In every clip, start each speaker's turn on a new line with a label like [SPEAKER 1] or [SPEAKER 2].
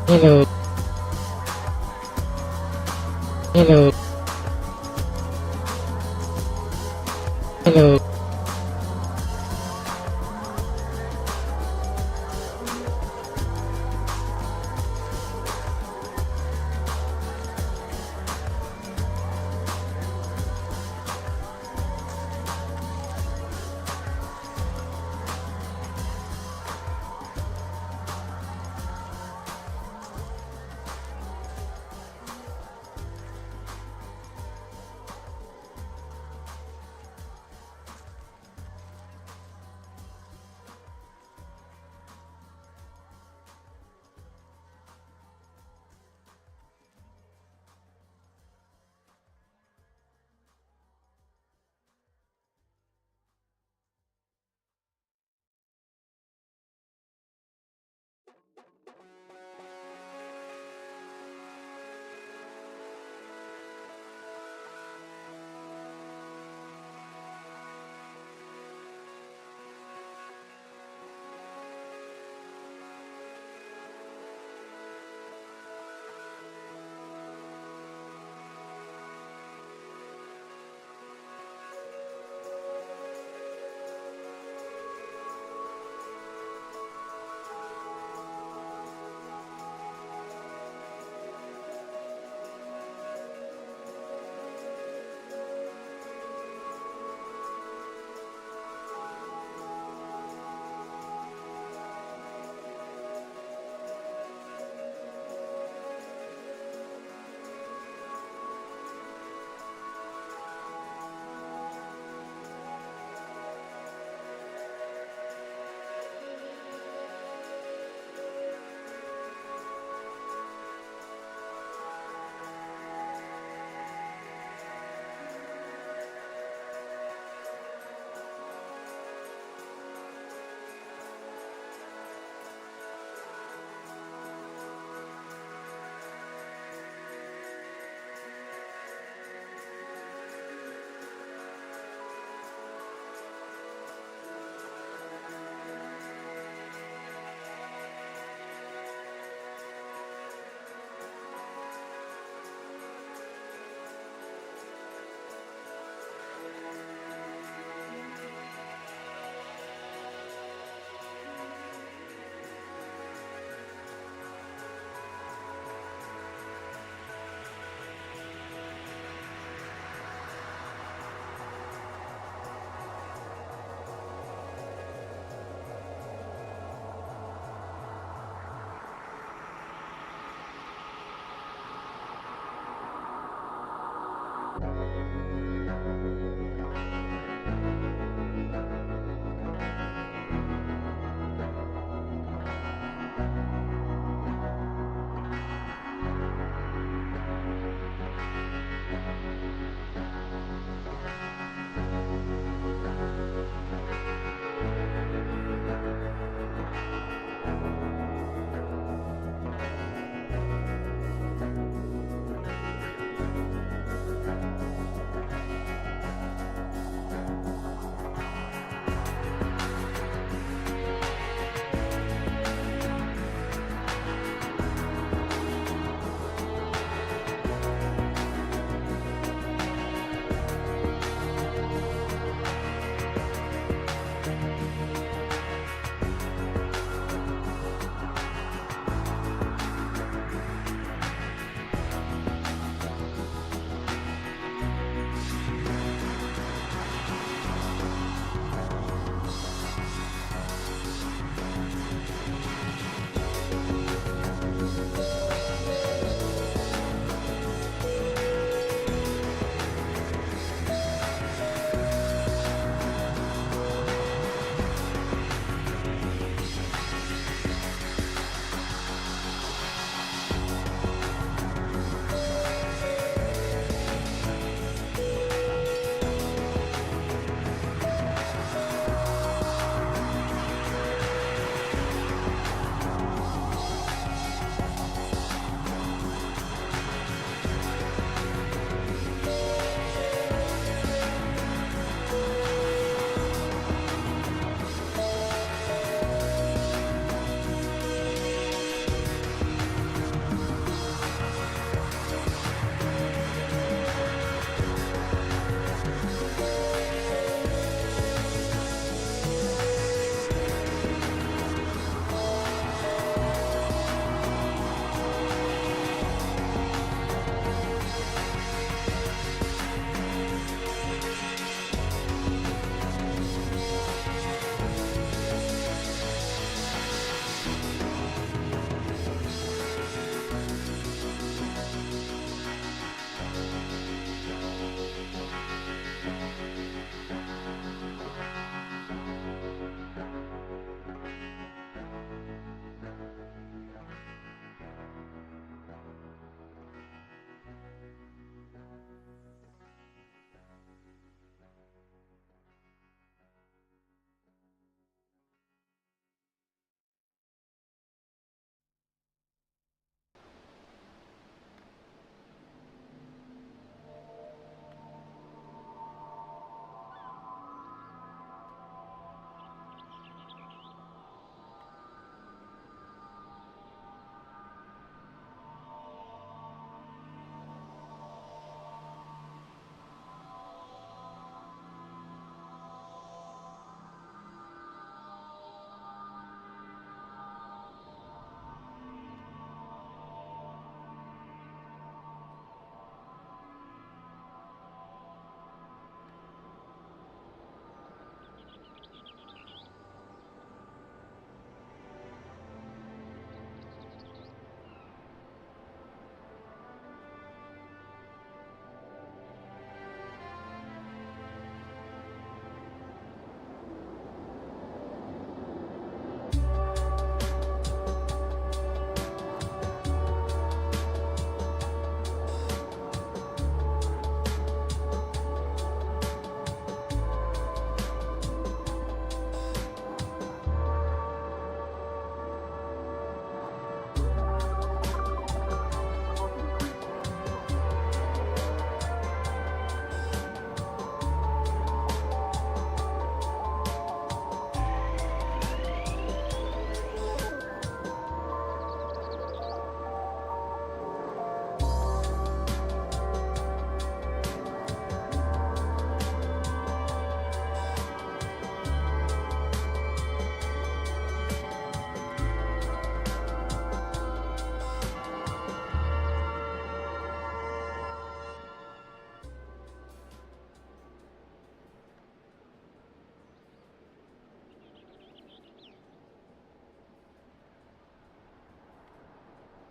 [SPEAKER 1] Hello. Hello. Hello.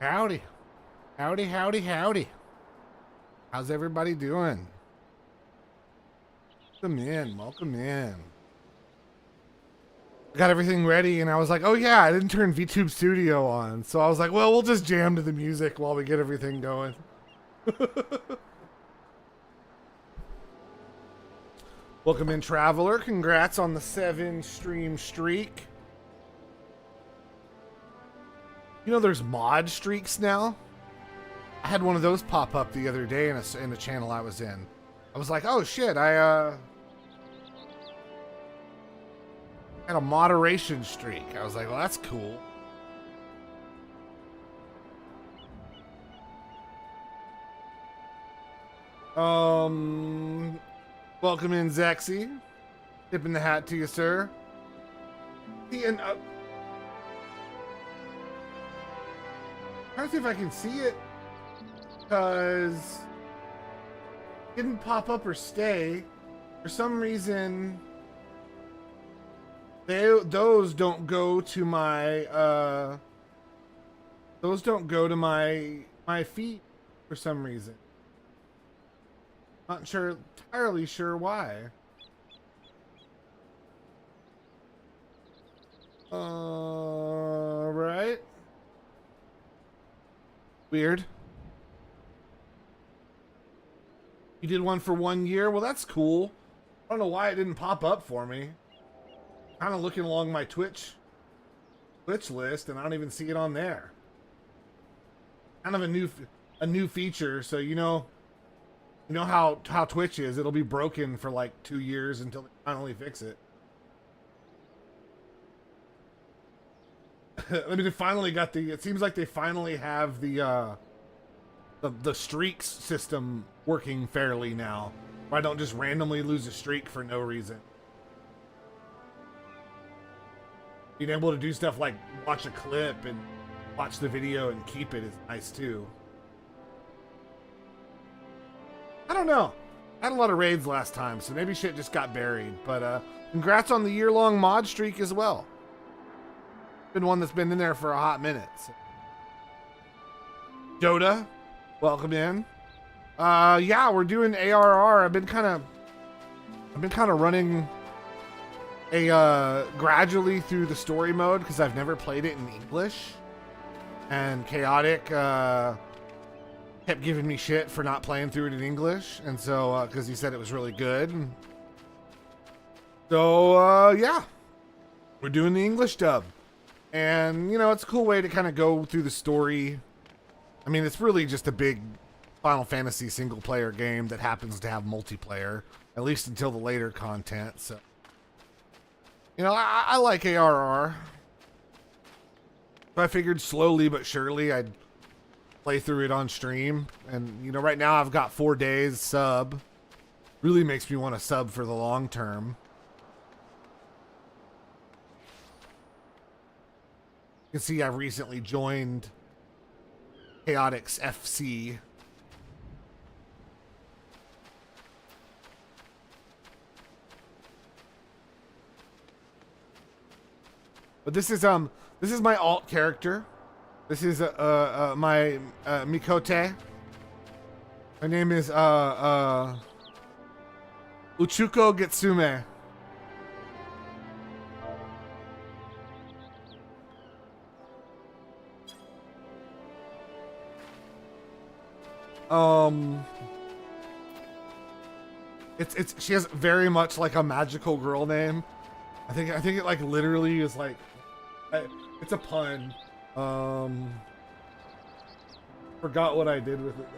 [SPEAKER 2] Howdy. Howdy, howdy, howdy. How's everybody doing? Welcome in, welcome in. Got everything ready and I was like, oh yeah, I didn't turn VTube Studio on. So I was like, well, we'll just jam to the music while we get everything going. Welcome in, Traveler. Congrats on the 7 stream streak. You know there's mod streaks now? I had one of those pop up the other day in a channel I was in. I was like, oh shit, I had a moderation streak. I was like, well, that's cool. Welcome in, Zexy. Tipping the hat to you, sir. And trying to see if I can see it, because it didn't pop up or stay. For some reason, those don't go to my my feed for some reason. Not entirely sure why. Right. Weird. You did one for 1 year? Well, that's cool. I don't know why it didn't pop up for me. Kind of looking along my Twitch list, and I don't even see it on there. Kind of a new feature, so you know how Twitch is. It'll be broken for like 2 years until they finally fix it. I mean, they finally got it seems like they finally have the streaks system working fairly now. Where I don't just randomly lose a streak for no reason. Being able to do stuff like watch a clip and watch the video and keep it is nice too. I don't know. I had a lot of raids last time, so maybe shit just got buried. But congrats on the year-long mod streak as well. Been one that's been in there for a hot minute. So. Dota, welcome in. Yeah, we're doing ARR. I've been kind of running a gradually through the story mode because I've never played it in English. And Chaotic kept giving me shit for not playing through it in English, and so because he said it was really good. So yeah, we're doing the English dub. And, you know, it's a cool way to kind of go through the story. I mean, it's really just a big Final Fantasy single-player game that happens to have multiplayer, at least until the later content. So, you know, I like ARR. So I figured slowly but surely I'd play through it on stream. And, you know, right now I've got 4 days sub. Really makes me want to sub for the long term. You can see I recently joined Goatasy XIV. But this is my alt character. This is my Mikote. My name is Uchuko Getsume. She has very much like a magical girl name. I think it like literally is like it's a pun. Forgot what I did with it.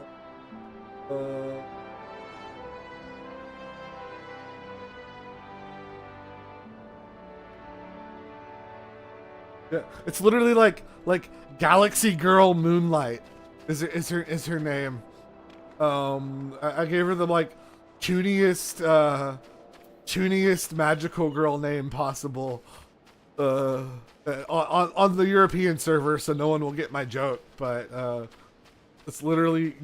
[SPEAKER 2] Yeah, it's literally like Galaxy Girl Moonlight is her name. I gave her the like tuniest magical girl name possible on the European server, so no one will get my joke. But it's literally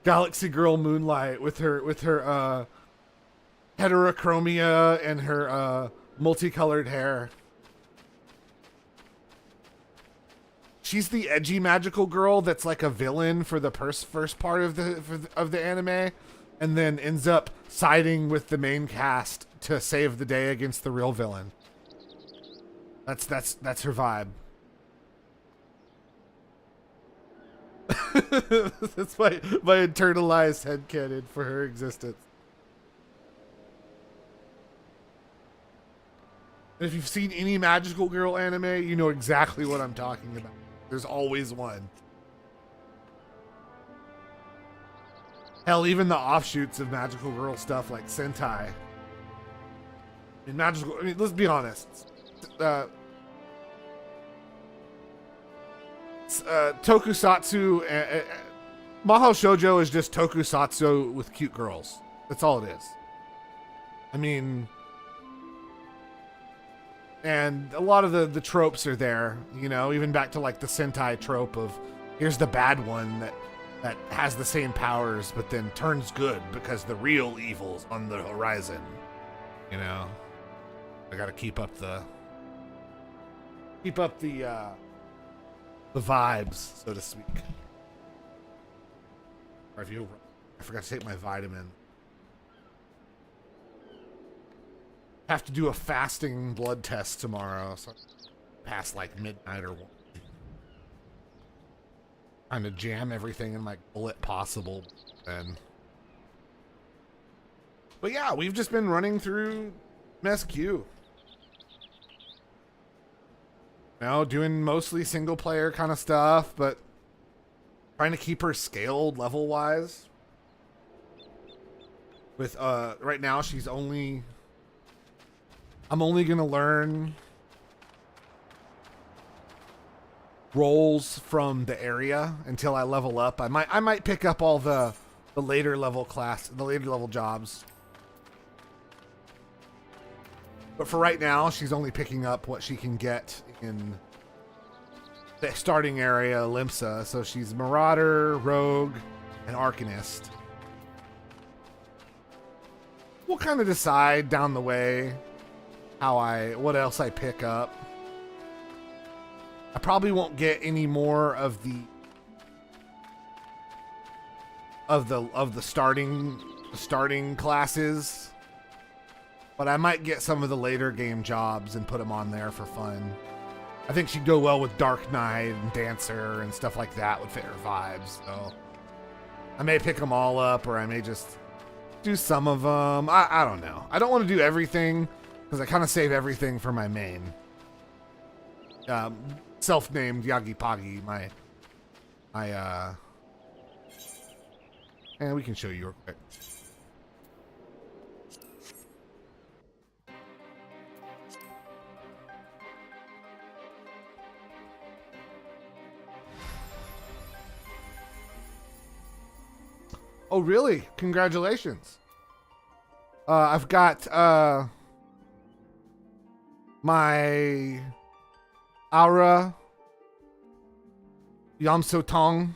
[SPEAKER 2] Galaxy Girl Moonlight with her heterochromia and her multicolored hair. she's the edgy magical girl that's like a villain for the first part of the anime, and then ends up siding with the main cast to save the day against the real villain. That's her vibe. That's my internalized headcanon for her existence. And if you've seen any magical girl anime, you know exactly what I'm talking about. There's always one. Hell, even the offshoots of magical girl stuff like Sentai. I mean, let's be honest. Tokusatsu, Mahou Shoujo is just tokusatsu with cute girls. That's all it is. I mean, and a lot of the tropes are there, you know, even back to like the Sentai trope of here's the bad one that has the same powers but then turns good because the real evil's on the horizon. You know, I gotta keep up the vibes, so to speak. Or if you, I forgot to take my vitamin. Have to do a fasting blood test tomorrow, so past like midnight or 1. Trying to jam everything in my bullet possible, then. But yeah, we've just been running through MSQ. You know, doing mostly single player kind of stuff, but trying to keep her scaled level wise. With right now I'm only gonna learn roles from the area until I level up. I might pick up all the later level jobs. But for right now, she's only picking up what she can get in the starting area, Limsa. So she's Marauder, Rogue, and Arcanist. We'll kind of decide down the way what else I pick up. I probably won't get any more of the starting classes, but I might get some of the later game jobs and put them on there for fun. I think she'd go well with Dark Knight and Dancer and stuff like that would fit her vibes. So I may pick them all up, or I may just do some of them. I don't know. I don't want to do everything because I kind of save everything for my main. Self-named Yagi-Pagi, and we can show you real quick. Oh, really? Congratulations. I've got my Aura Yamso Tong.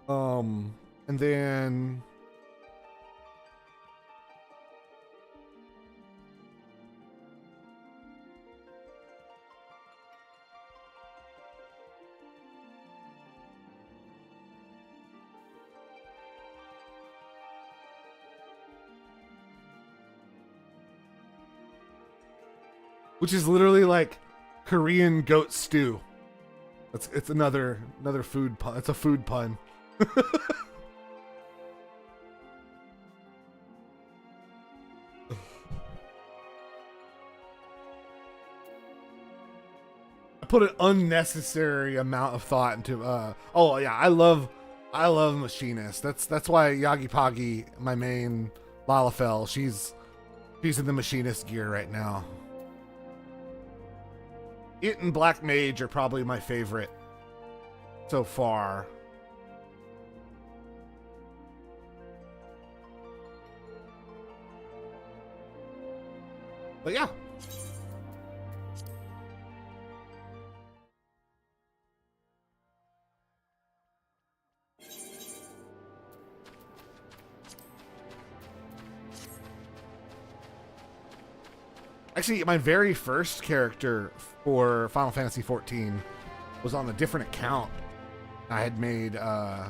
[SPEAKER 2] And then which is literally like Korean goat stew. It's another food pun. It's a food pun. I put an unnecessary amount of thought into oh yeah, I love Machinist. That's why Yagi-Pagi, my main Lalafell, she's in the Machinist gear right now. It and Black Mage are probably my favorite so far. But yeah. Actually, my very first character for Final Fantasy XIV was on a different account. I had made, my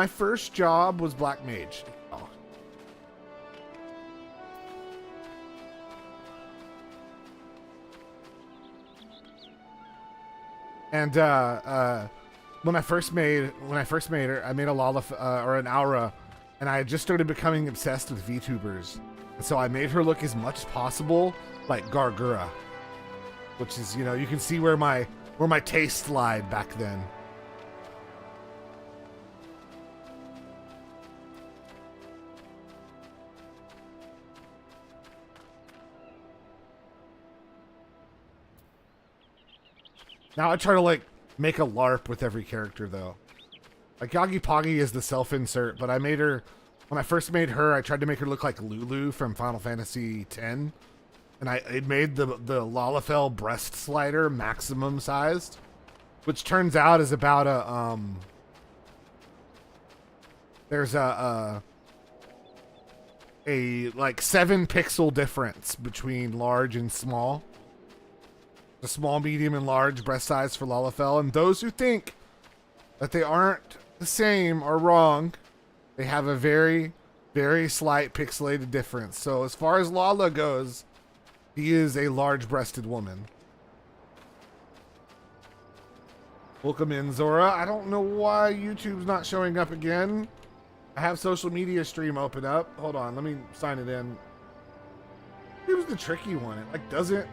[SPEAKER 2] first job was Black Mage. Oh. And when I first made her, I made a or an Aura, and I had just started becoming obsessed with VTubers, and so I made her look as much as possible like Gargura, which is, you know, you can see where my taste lied back then. Now I try to like make a LARP with every character though. Like Yagi Poggy is the self-insert, but I made her, when I first made her, I tried to make her look like Lulu from Final Fantasy X. And it made the Lalafell breast slider maximum sized, which turns out is about there's a like 7 pixel difference between large and small. The small, medium, and large breast size for Lalafell, and those who think that they aren't the same are wrong. They have a very, very slight pixelated difference. So as far as Lala goes, he is a large-breasted woman. Welcome in, Zora. I don't know why YouTube's not showing up again. I have social media stream open up. Hold on, let me sign it in. It was the tricky one. It like doesn't.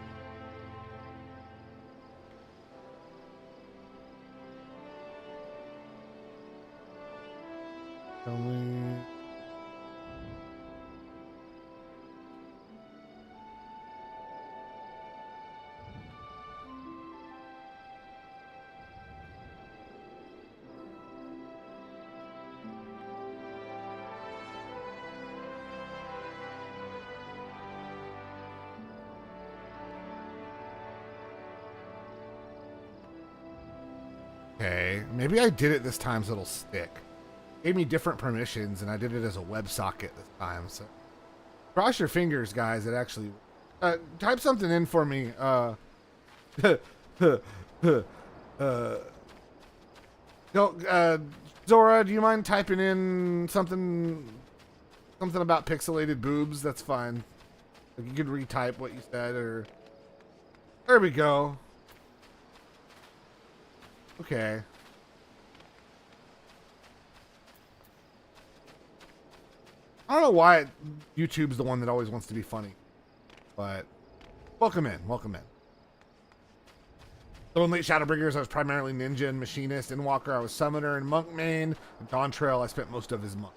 [SPEAKER 2] Okay, maybe I did it this time so it'll stick. Gave me different permissions, and I did it as a WebSocket this time. So cross your fingers, guys. It actually type something in for me. Zora, do you mind typing in something about pixelated boobs? That's fine. Like, you could retype what you said, or there we go. Okay. I don't know why YouTube's the one that always wants to be funny, but welcome in, welcome in. So in late Shadowbringers, I was primarily ninja and machinist. In Walker, I was summoner and monk main. In Dawn Trail, I spent most of his monk.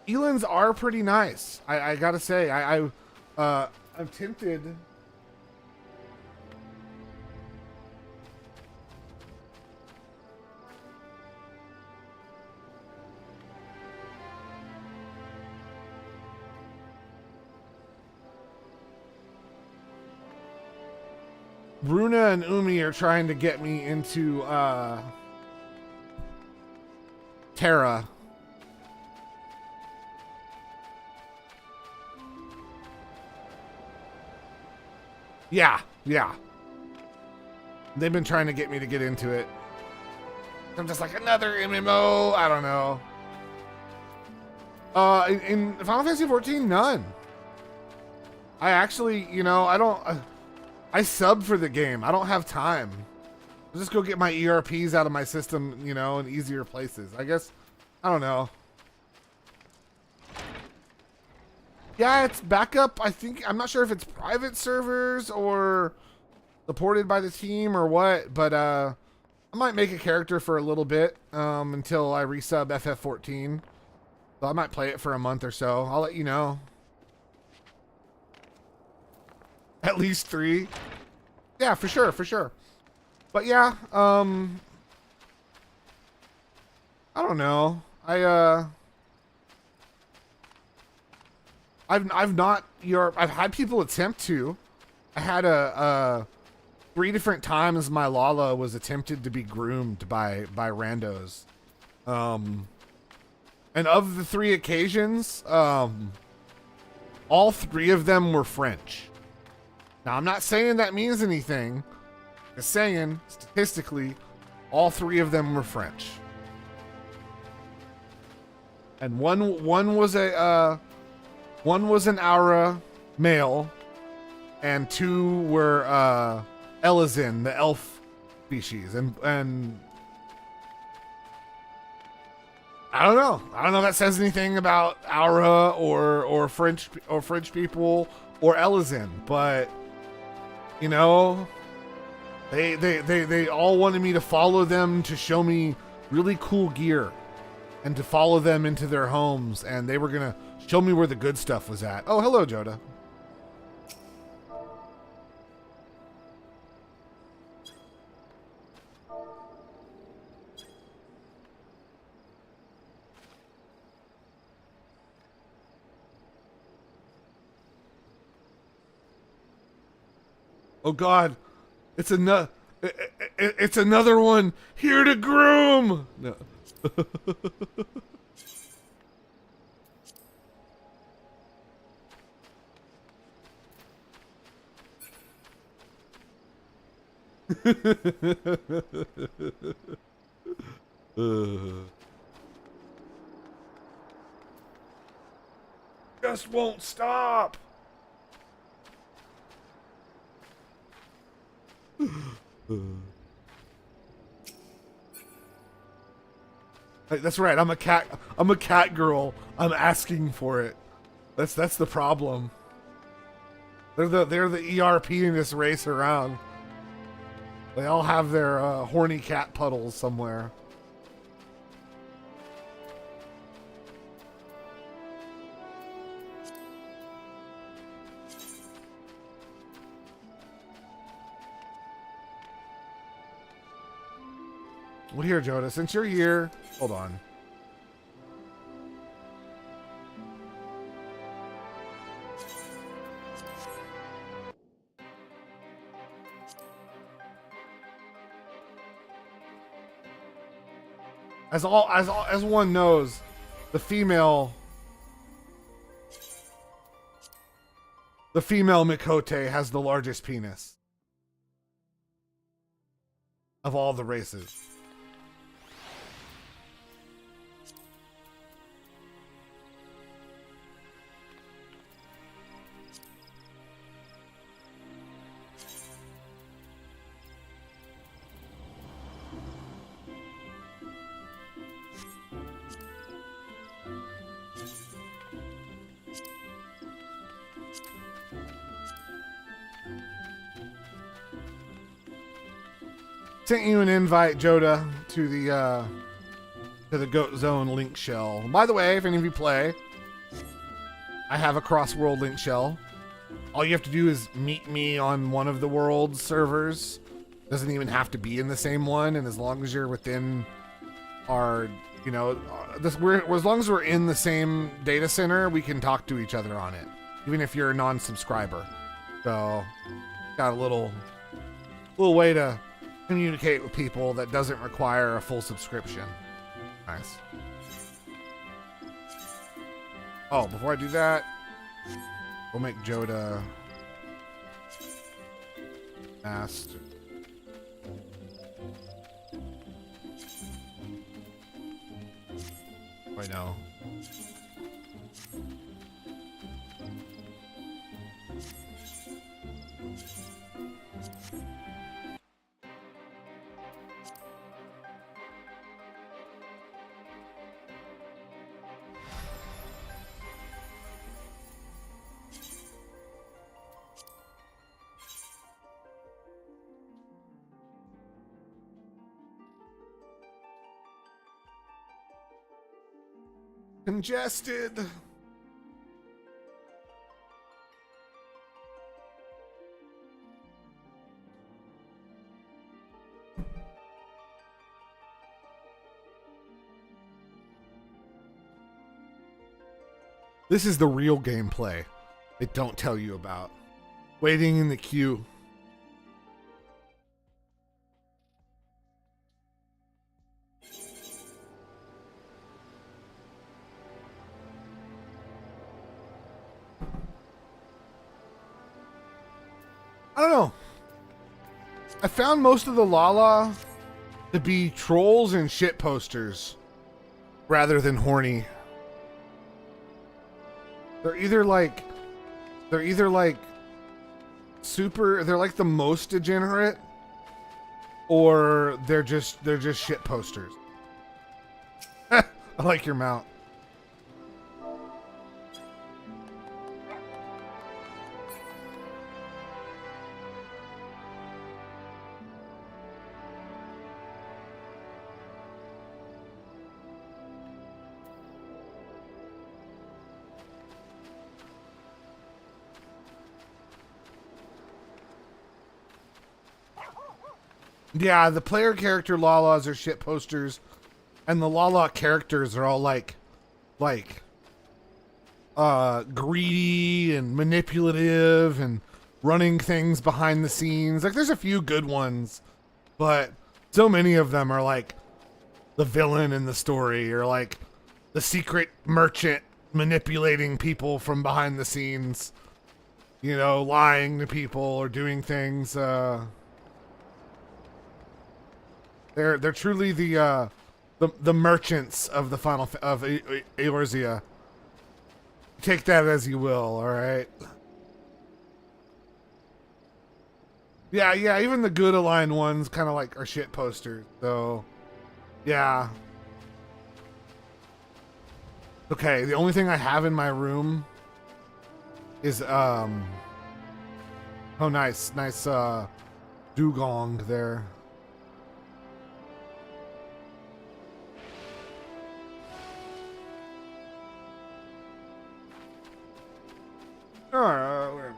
[SPEAKER 2] Elans are pretty nice. I gotta say, I'm tempted. Runa and Umi are trying to get me into Terra. Yeah. They've been trying to get me to get into it. I'm just like, another MMO. I don't know. In Final Fantasy XIV, none. I actually, you know, I sub for the game. I don't have time. I'll just go get my ERPs out of my system, you know, in easier places. I guess, I don't know. Yeah, it's backup. I think, I'm not sure if it's private servers or supported by the team or what, but I might make a character for a little bit until I resub FF14. So I might play it for a month or so. I'll let you know. At least 3. Yeah, for sure. But yeah, I don't know. I've had people attempt to. I had 3 different times my Lala was attempted to be groomed by randos. And of the 3 occasions, all three of them were French. Now, I'm not saying that means anything. I'm saying, statistically, all three of them were French. And one was an Aura male, and two were Elizin, the elf species, and I don't know. I don't know if that says anything about Aura or French people or Elizin, but you know, they all wanted me to follow them to show me really cool gear and to follow them into their homes, and they were gonna show me where the good stuff was at. Oh, hello, Joda. Oh God, it's another. It's another one here to groom. No. Just won't stop. That's right. I'm a cat. I'm a cat girl. I'm asking for it. That's the problem. They're the ERP in this race around. They all have their horny cat puddles somewhere. Well, here, Joda, since you're here, hold on. As one knows, the female Mikote has the largest penis of all the races. Sent you an invite, Joda, to the Goat Zone link shell. By the way, if any of you play, I have a cross-world link shell. All you have to do is meet me on one of the world's servers. Doesn't even have to be in the same one, and as long as you're within our, you know, as long as we're in the same data center, we can talk to each other on it, even if you're a non-subscriber. So, got a little way to communicate with people that doesn't require a full subscription. Nice. Oh, before I do that, we'll make Joda master. Wait, no. Congested. This is the real gameplay they don't tell you about. Waiting in the queue. I don't know. I found most of the Lala to be trolls and shit posters rather than horny. They're either like super, they're like the most degenerate, or they're just shit posters. I like your mount. Yeah, the player character Lalas are shit posters, and the Lala characters are all like greedy and manipulative and running things behind the scenes. Like, there's a few good ones, but so many of them are like the villain in the story, or like the secret merchant manipulating people from behind the scenes, you know, lying to people or doing things. They're truly the merchants of the of Eorzea. Take that as you will, all right? Yeah, even the good aligned ones kind of like are shit posters. So, yeah. Okay, the only thing I have in my room is oh, nice dugong there. All right.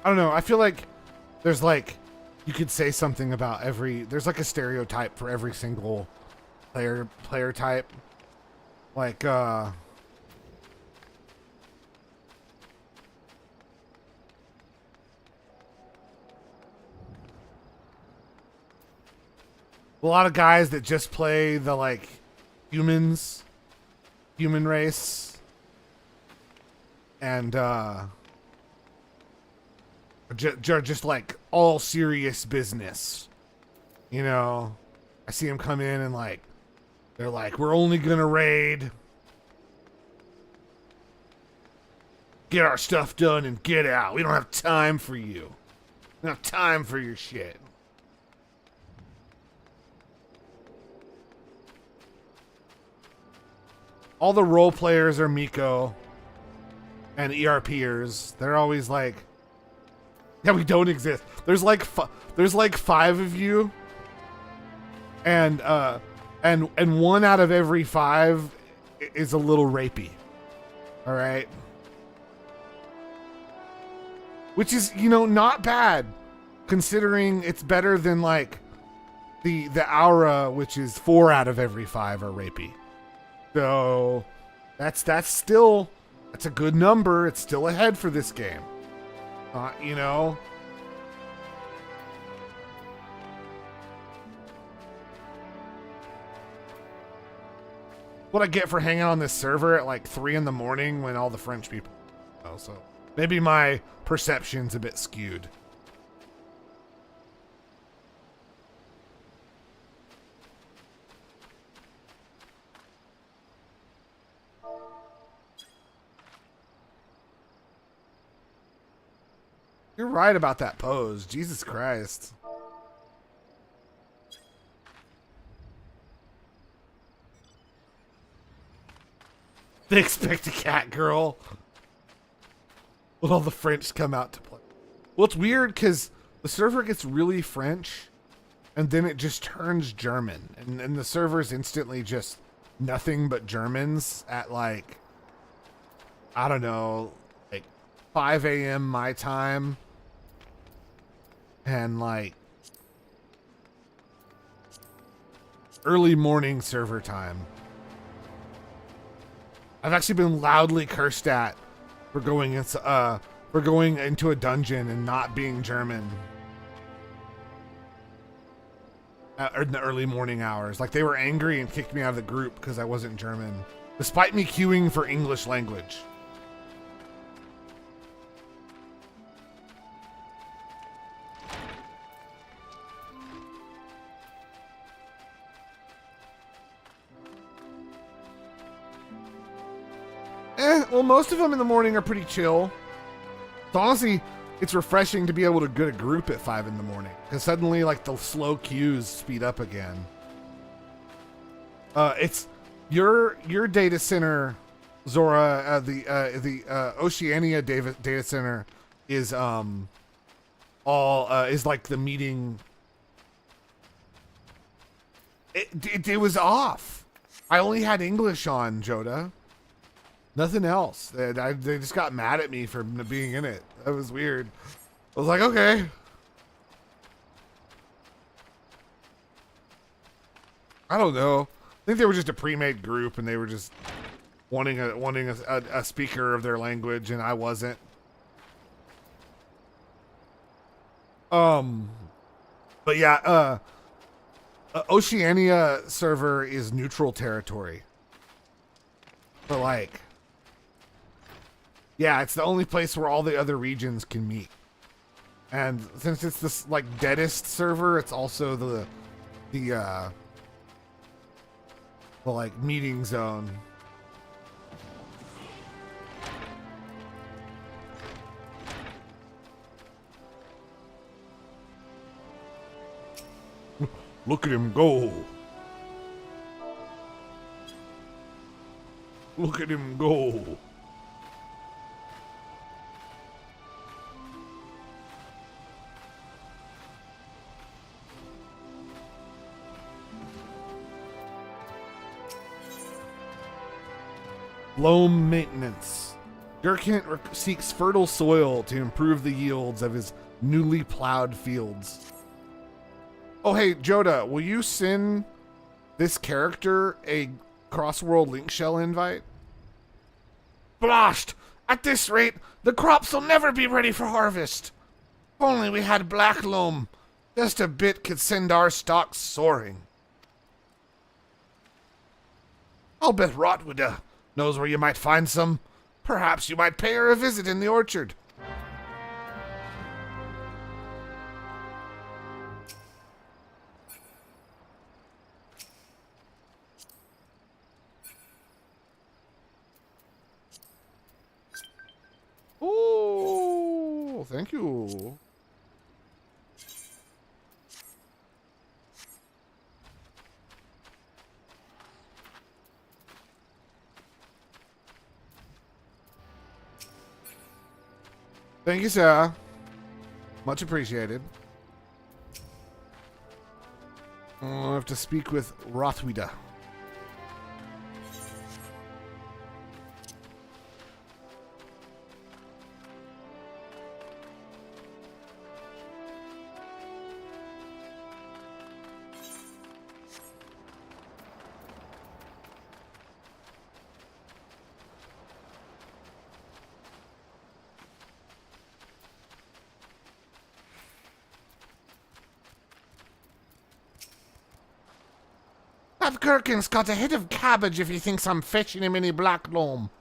[SPEAKER 2] I don't know. I feel like there's like, you could say something about there's like a stereotype for every single player type. Like, a lot of guys that just play the like human race, and just like all serious business, you know. I see them come in and like they're like, we're only gonna raid, get our stuff done and get out. We don't have time for you. We don't have time for your shit. All the role players are Miko and ERPers. They're always like, yeah, we don't exist. There's like 5 of you, and 1 out of every 5 is a little rapey. All right, which is, you know, not bad, considering it's better than like the Aura, which is 4 out of every 5 are rapey. So that's a good number. It's still ahead for this game. You know. What I get for hanging on this server at like 3 in the morning when all the French people. Oh, so maybe my perception's a bit skewed. You're right about that pose. Jesus Christ. They expect a cat girl. When all the French come out to play. Well, it's weird because the server gets really French and then it just turns German. And the server's instantly just nothing but Germans at like, I don't know, like 5 a.m. my time. And like early morning server time. I've actually been loudly cursed at for going into a dungeon and not being German in the early morning hours. Like, they were angry and kicked me out of the group because I wasn't German, despite me queuing for English language. Well, most of them in the morning are pretty chill. So honestly, it's refreshing to be able to get a group at 5 in the morning, because suddenly, like, the slow queues speed up again. It's your data center, Zora. The Oceania data center is is like the meeting. It was off. I only had English on, Joda. Nothing else. They just got mad at me for being in it. That was weird. I was like, okay. I don't know. I think they were just a pre-made group, and they were just wanting a speaker of their language, and I wasn't. But yeah, Oceania server is neutral territory. But like, yeah, it's the only place where all the other regions can meet. And since it's this like deadest server, it's also the like meeting zone. Look at him go. Look at him go. Loam maintenance. Gurkant seeks fertile soil to improve the yields of his newly plowed fields. Oh, hey, Joda, will you send this character a cross-world link shell invite? Blast! At this rate, the crops will never be ready for harvest. If only we had black loam. Just a bit could send our stocks soaring. I'll bet Rotwida knows where you might find some. Perhaps you might pay her a visit in the orchard. Oh, thank you. Thank you, sir. Much appreciated. I'll have to speak with Rotwida. That gherkin's got a head of cabbage if he thinks I'm fetching him any black loam.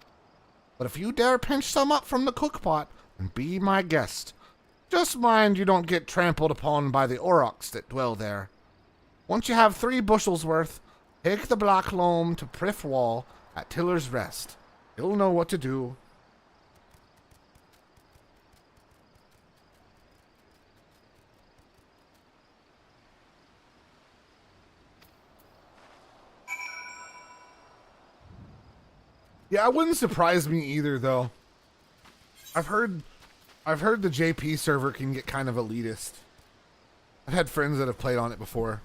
[SPEAKER 2] But if you dare pinch some up from the cookpot, then be my guest. Just mind you don't get trampled upon by the aurochs that dwell there. Once you have 3 bushels worth, take the black loam to Priff Wall at Tiller's Rest. He'll know what to do. Yeah, it wouldn't surprise me either, though. I've heard the JP server can get kind of elitist. I've had friends that have played on it before.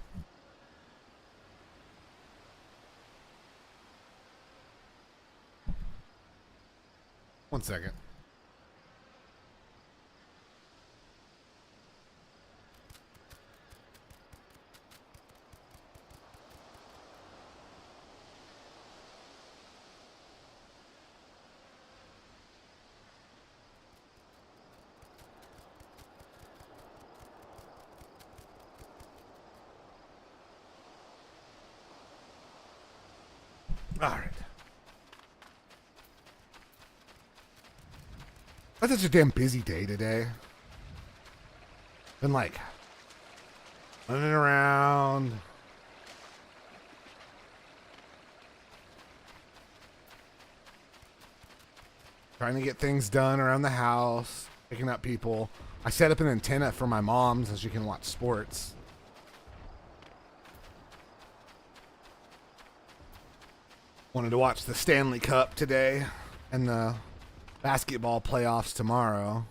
[SPEAKER 2] One second. Alright. That's such a damn busy day today. Been like running around. Trying to get things done around the house. Picking up people. I set up an antenna for my mom so she can watch sports. Wanted to watch the Stanley Cup today and the basketball playoffs tomorrow.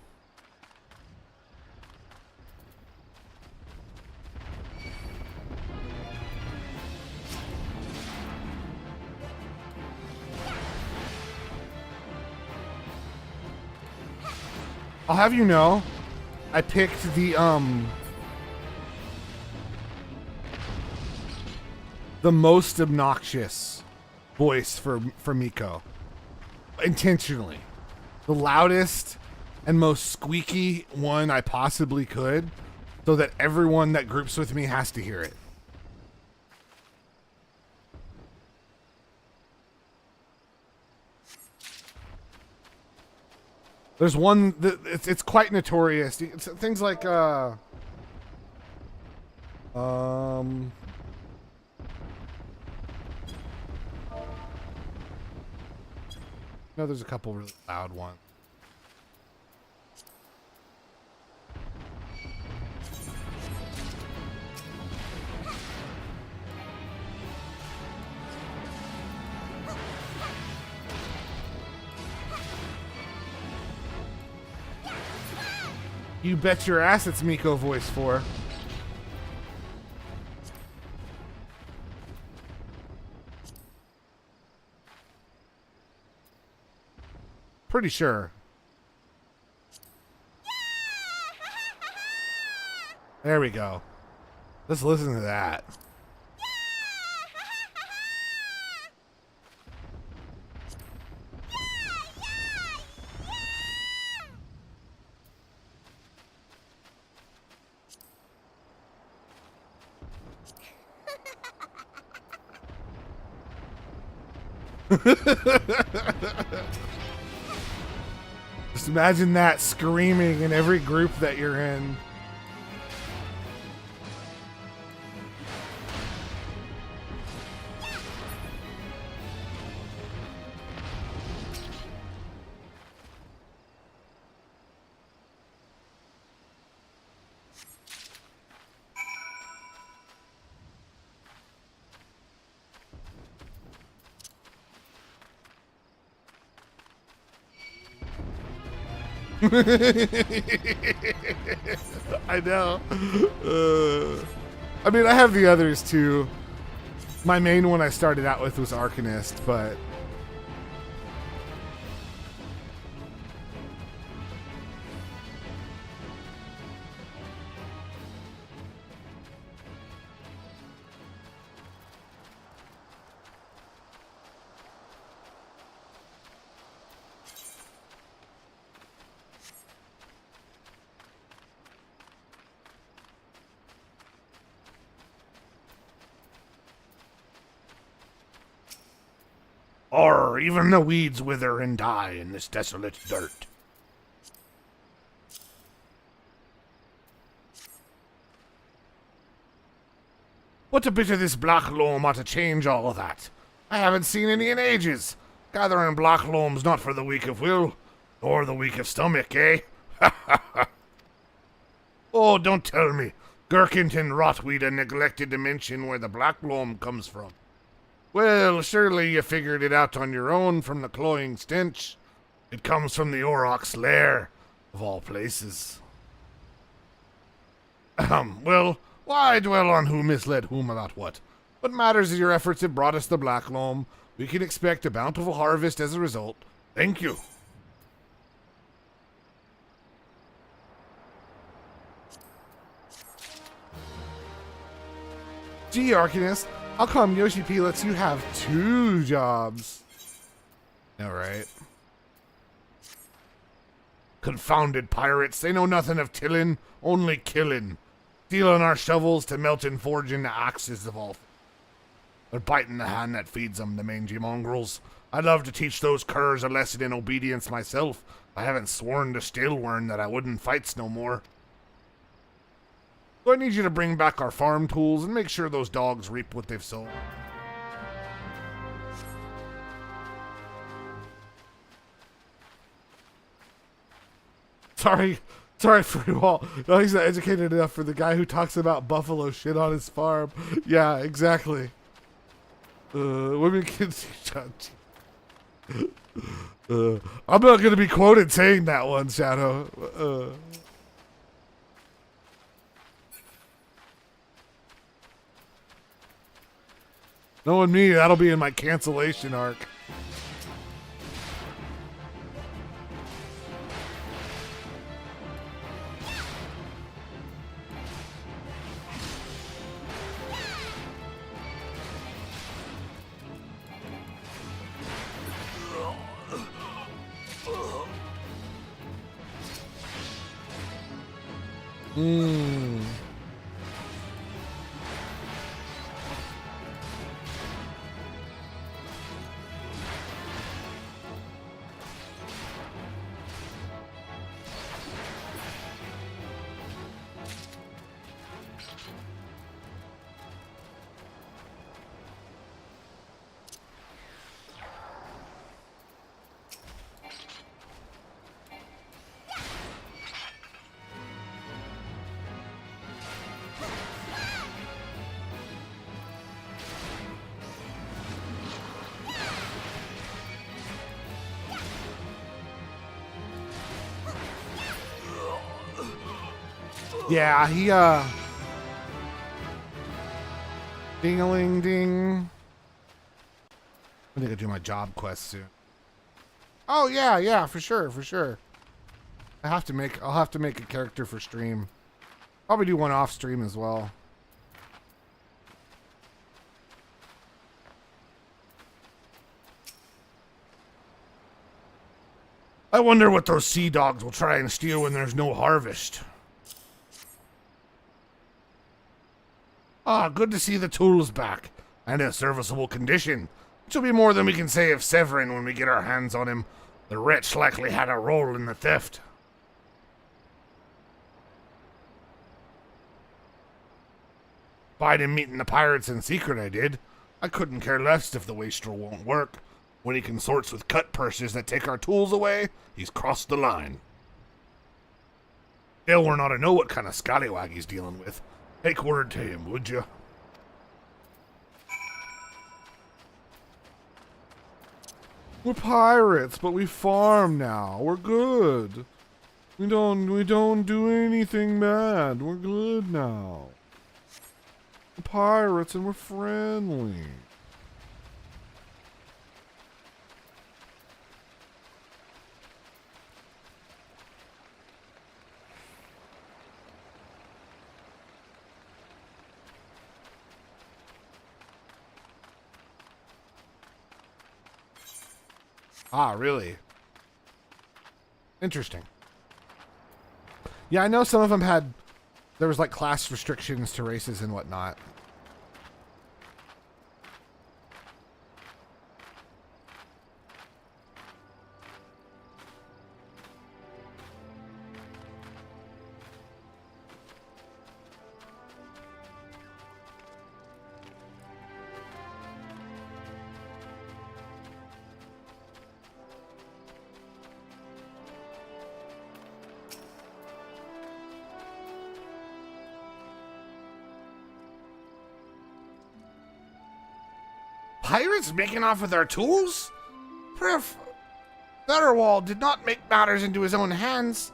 [SPEAKER 2] I'll have you know, I picked the most obnoxious voice for Miko. Intentionally. The loudest and most squeaky one I possibly could, so that everyone that groups with me has to hear it. There's one that it's quite notorious. It's things like no, there's a couple really loud ones. You bet your ass it's Miko voice 4. Pretty sure. There we go. Let's listen to that. Just imagine that screaming in every group that you're in. I know. I mean, I have the others too. My main one I started out with was Arcanist, but or even the weeds wither and die in this desolate dirt. What a bit of this black loam ought to change all of that. I haven't seen any in ages. Gathering black loam's not for the weak of will, or the weak of stomach, eh? Oh, don't tell me. Gherkinton rotweed a neglected to mention where the black loam comes from. Well, surely you figured it out on your own from the cloying stench. It comes from the Aurochs' lair, of all places. Well, why dwell on who misled whom about what? What matters is your efforts have brought us the black loam. We can expect a bountiful harvest as a result. Thank you. Gee, Arcanist, how come Yoshi P lets you have 2 jobs? Alright. Confounded pirates, they know nothing of tillin', only killin'. Stealing our shovels to melt and forge into axes of all. They're biting the hand that feeds them, the mangy mongrels. I'd love to teach those curs a lesson in obedience myself. I haven't sworn to Stillwern that I wouldn't fights no more. So I need you to bring back our farm tools and make sure those dogs reap what they've sown. Sorry for you all. No, he's not educated enough for the guy who talks about buffalo shit on his farm. Yeah, exactly. Women can I'm not going to be quoted saying that one, Shadow. Knowing me, that'll be in my cancellation arc. Yeah, he, ding-a-ling-ding. I think I'll do my job quest soon. Oh, yeah, for sure. I'll have to make a character for stream. Probably do one off stream as well. I wonder what those sea dogs will try and steal when there's no harvest. Ah, good to see the tools back, and in serviceable condition. Which will be more than we can say of Severin when we get our hands on him. The wretch likely had a role in the theft. Bide him meeting the pirates in secret, I did. I couldn't care less if the wastrel won't work. When he consorts with cut purses that take our tools away, he's crossed the line. Stillwern ought to know what kind of scallywag he's dealing with. Take word to him, would you? We're pirates, but we farm now. We're good. We don't do anything bad. We're good now. We're pirates and we're friendly. Ah, really? Interesting. Yeah, I know some of them there was like class restrictions to races and whatnot. Pirates making off with our tools? Fetterwall did not make matters into his own hands.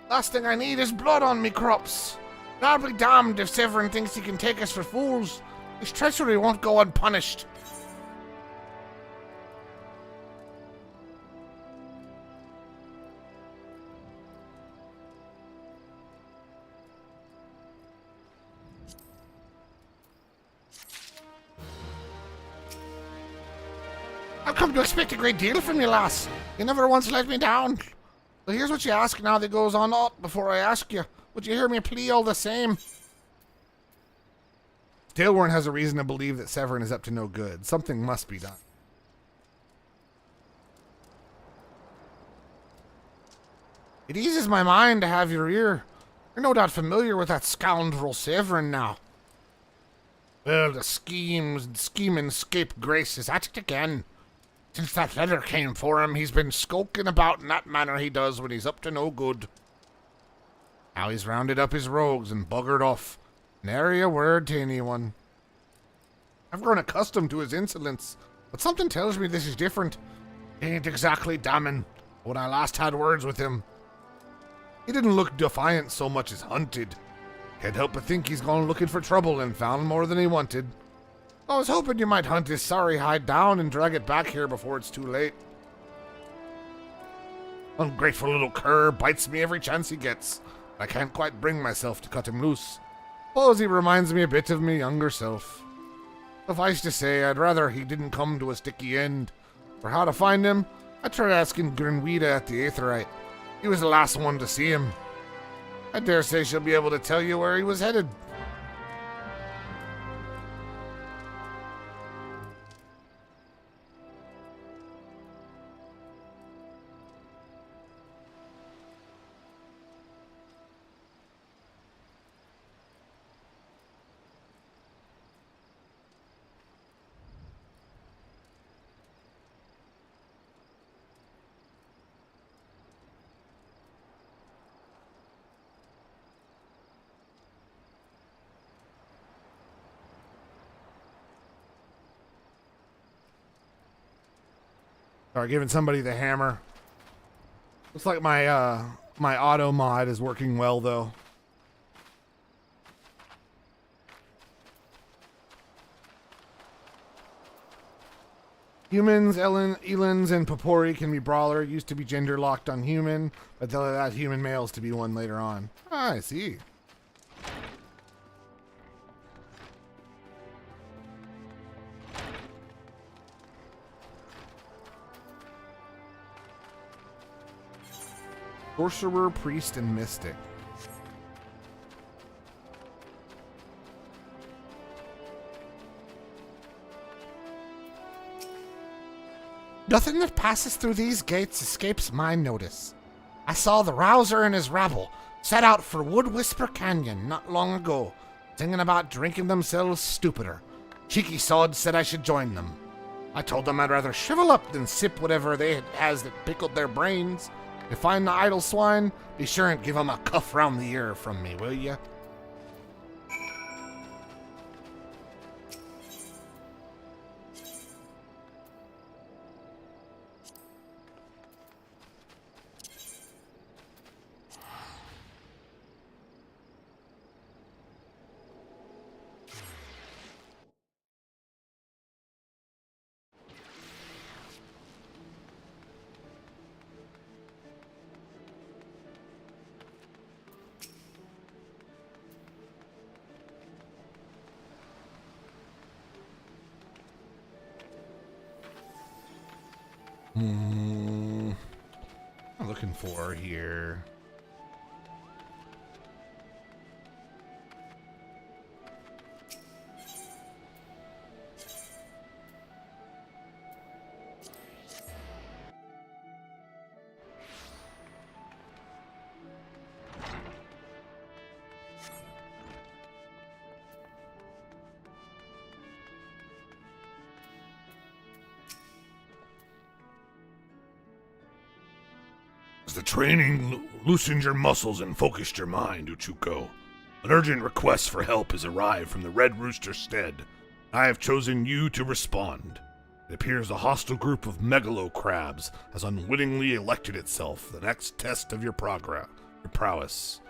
[SPEAKER 2] Last thing I need is blood on me crops. I'll be damned if Severin thinks he can take us for fools. His treachery won't go unpunished. I've come to expect a great deal from you, lass. You never once let me down. So here's what you ask now that goes on aught before I ask you. Would you hear me plea all the same? Tailworn has a reason to believe that Severin is up to no good. Something must be done. It eases my mind to have your ear. You're no doubt familiar with that scoundrel Severin now. Well, the scheming scapegrace is at it again. Since that letter came for him, he's been skulking about in that manner he does when he's up to no good. Now he's rounded up his rogues and buggered off. Nary a word to anyone. I've grown accustomed to his insolence, but something tells me this is different. He ain't exactly damning when I last had words with him. He didn't look defiant so much as hunted. Can't help but think he's gone looking for trouble and found more than he wanted. I was hoping you might hunt his sorry hide down and drag it back here before it's too late. Ungrateful little cur bites me every chance he gets. I can't quite bring myself to cut him loose. Suppose he reminds me a bit of my younger self. Suffice to say, I'd rather he didn't come to a sticky end. For how to find him, I tried asking Grinweeda at the Aetheryte. He was the last one to see him. I dare say she'll be able to tell you where he was headed. Sorry, giving somebody the hammer. Looks like my my auto mod is working well though. Humans, Elens, and Popori can be brawler. Used to be gender locked on human, but they'll add human males to be one later on. Ah, I see. Sorcerer, priest, and mystic. Nothing that passes through these gates escapes my notice. I saw the Rouser and his rabble set out for Wood Whisper Canyon not long ago, singing about drinking themselves stupider. Cheeky sods said I should join them. I told them I'd rather shrivel up than sip whatever they has that pickled their brains. If you find the idle swine, be sure and give him a cuff round the ear from me, will ya? I'm looking for here.
[SPEAKER 3] The training loosened your muscles and focused your mind, Uchuko. An urgent request for help has arrived from the Red Rooster Stead. I have chosen you to respond. It appears a hostile group of megalo crabs has unwittingly elected itself the next test of your prowess.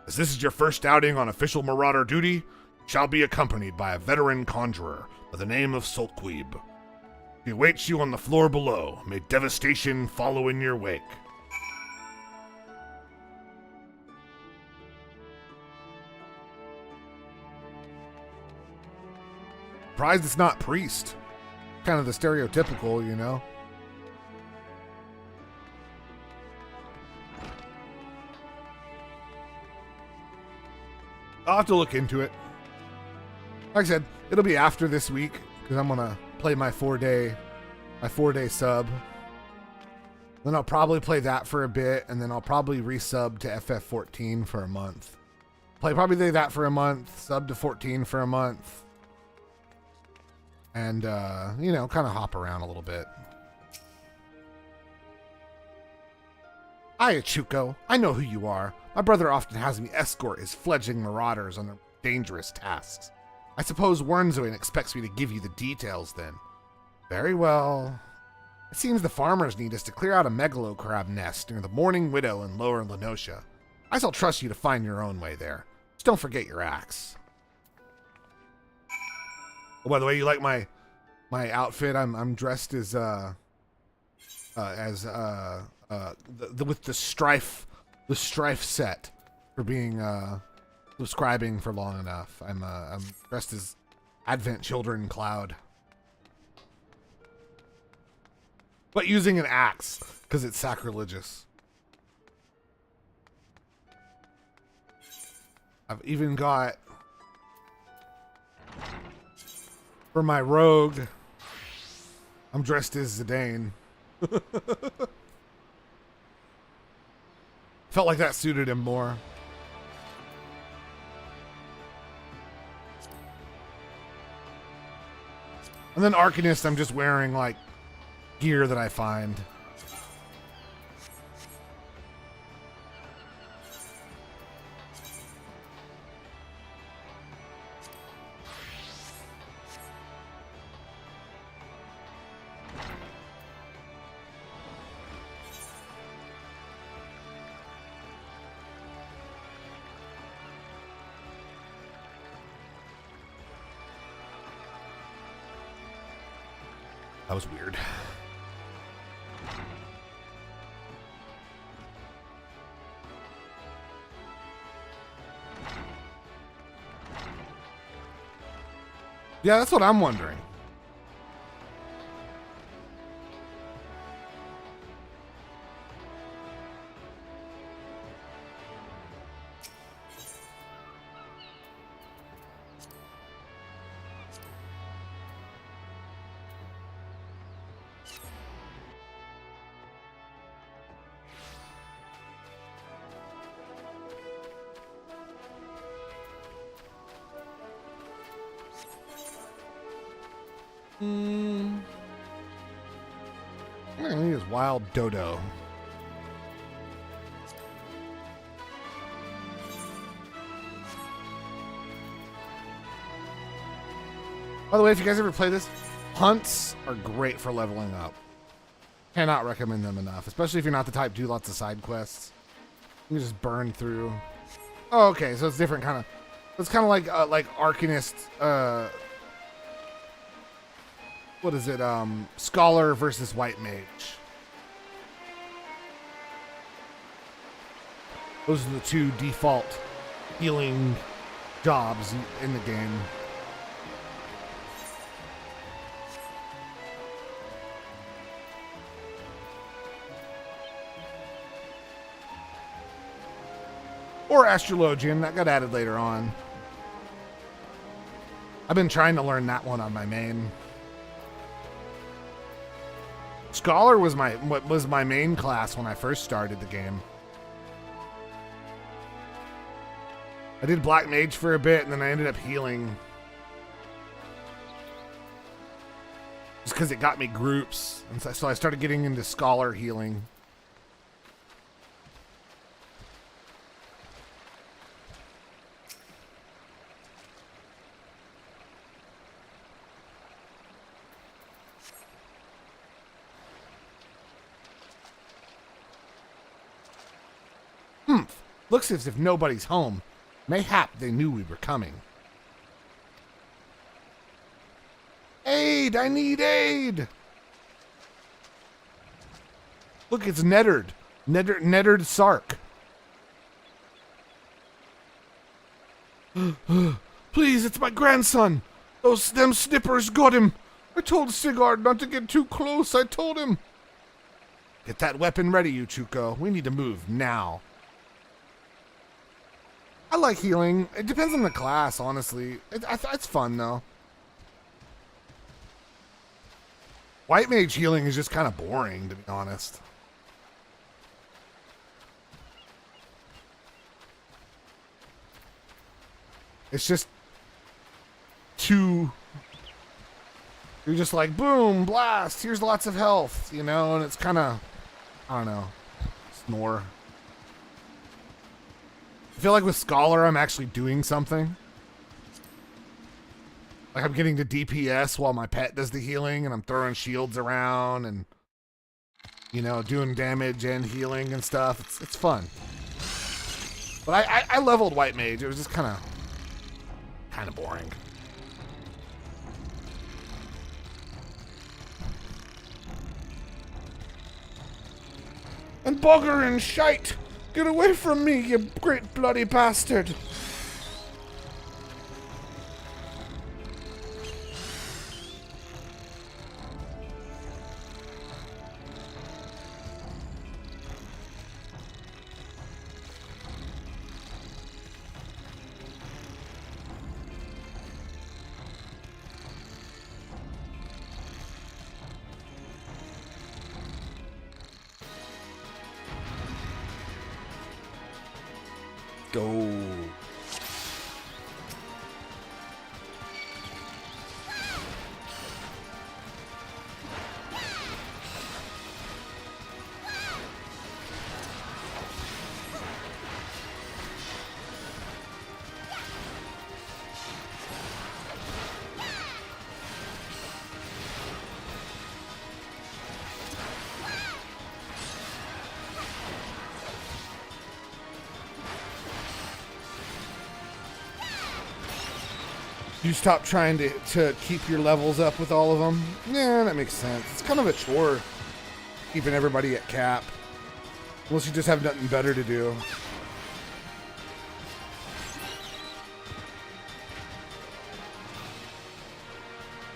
[SPEAKER 3] As this is your first outing on official marauder duty, you shall be accompanied by a veteran conjurer by the name of Sultqueeb. He awaits you on the floor below. May devastation follow in your wake.
[SPEAKER 2] Surprised it's not priest. Kind of the stereotypical, you know. I'll have to look into it. Like I said, it'll be after this week because I'm gonna play my 4-day sub. Then I'll probably play that for a bit, and then I'll probably resub to FF14 for a month. Probably that for a month, sub to 14 for a month, and you know, kind of hop around a little bit. Hiya, Chuko. I know who you are. My brother often has me escort his fledgling marauders on their dangerous tasks. I suppose Wernzoin expects me to give you the details then. Very well. It seems the farmers need us to clear out a megalocrab nest near the Mourning Widow in Lower Lenosha. I shall trust you to find your own way there. Just don't forget your axe. Oh, by the way, you like my outfit? I'm dressed as with the strife set for being subscribing for long enough. I'm dressed as Advent Children Cloud, but using an axe because it's sacrilegious. I've even got, for my rogue, I'm dressed as Zidane. Felt like that suited him more. And then Arcanist, I'm just wearing like gear that I find. That was weird. Yeah, that's what I'm wondering. I think it's Wild Dodo. By the way, if you guys ever play this, hunts are great for leveling up. Cannot recommend them enough, especially if you're not the type to do lots of side quests. You can just burn through. Oh, okay, so it's different kind of. It's kind of like Arcanist. What is it? Scholar versus White Mage. Those are the two default healing jobs in the game. Or Astrologian, that got added later on. I've been trying to learn that one on my main. Scholar was my main class when I first started the game. I did Black Mage for a bit, and then I ended up healing. Just because it got me groups. And so I started getting into Scholar healing. Looks as if nobody's home. Mayhap they knew we were coming. Aid! I need aid! Look, it's Neddard. Neddard Sark. Please, it's my grandson. Them snippers got him. I told Sigurd not to get too close. I told him. Get that weapon ready, you Chuko. We need to move now. I like healing. It depends on the class, honestly. It's fun, though. White mage healing is just kind of boring, to be honest. It's just too... You're just like, boom, blast, here's lots of health, you know? And it's kind of, I don't know, snore. I feel like with Scholar, I'm actually doing something. Like I'm getting to DPS while my pet does the healing, and I'm throwing shields around and, you know, doing damage and healing and stuff. It's fun. But I leveled White Mage. It was just kind of boring. And bugger and shite! Get away from me, you great bloody bastard! Go. You stop trying to keep your levels up with all of them? Yeah, that makes sense. It's kind of a chore keeping everybody at cap. Unless you just have nothing better to do.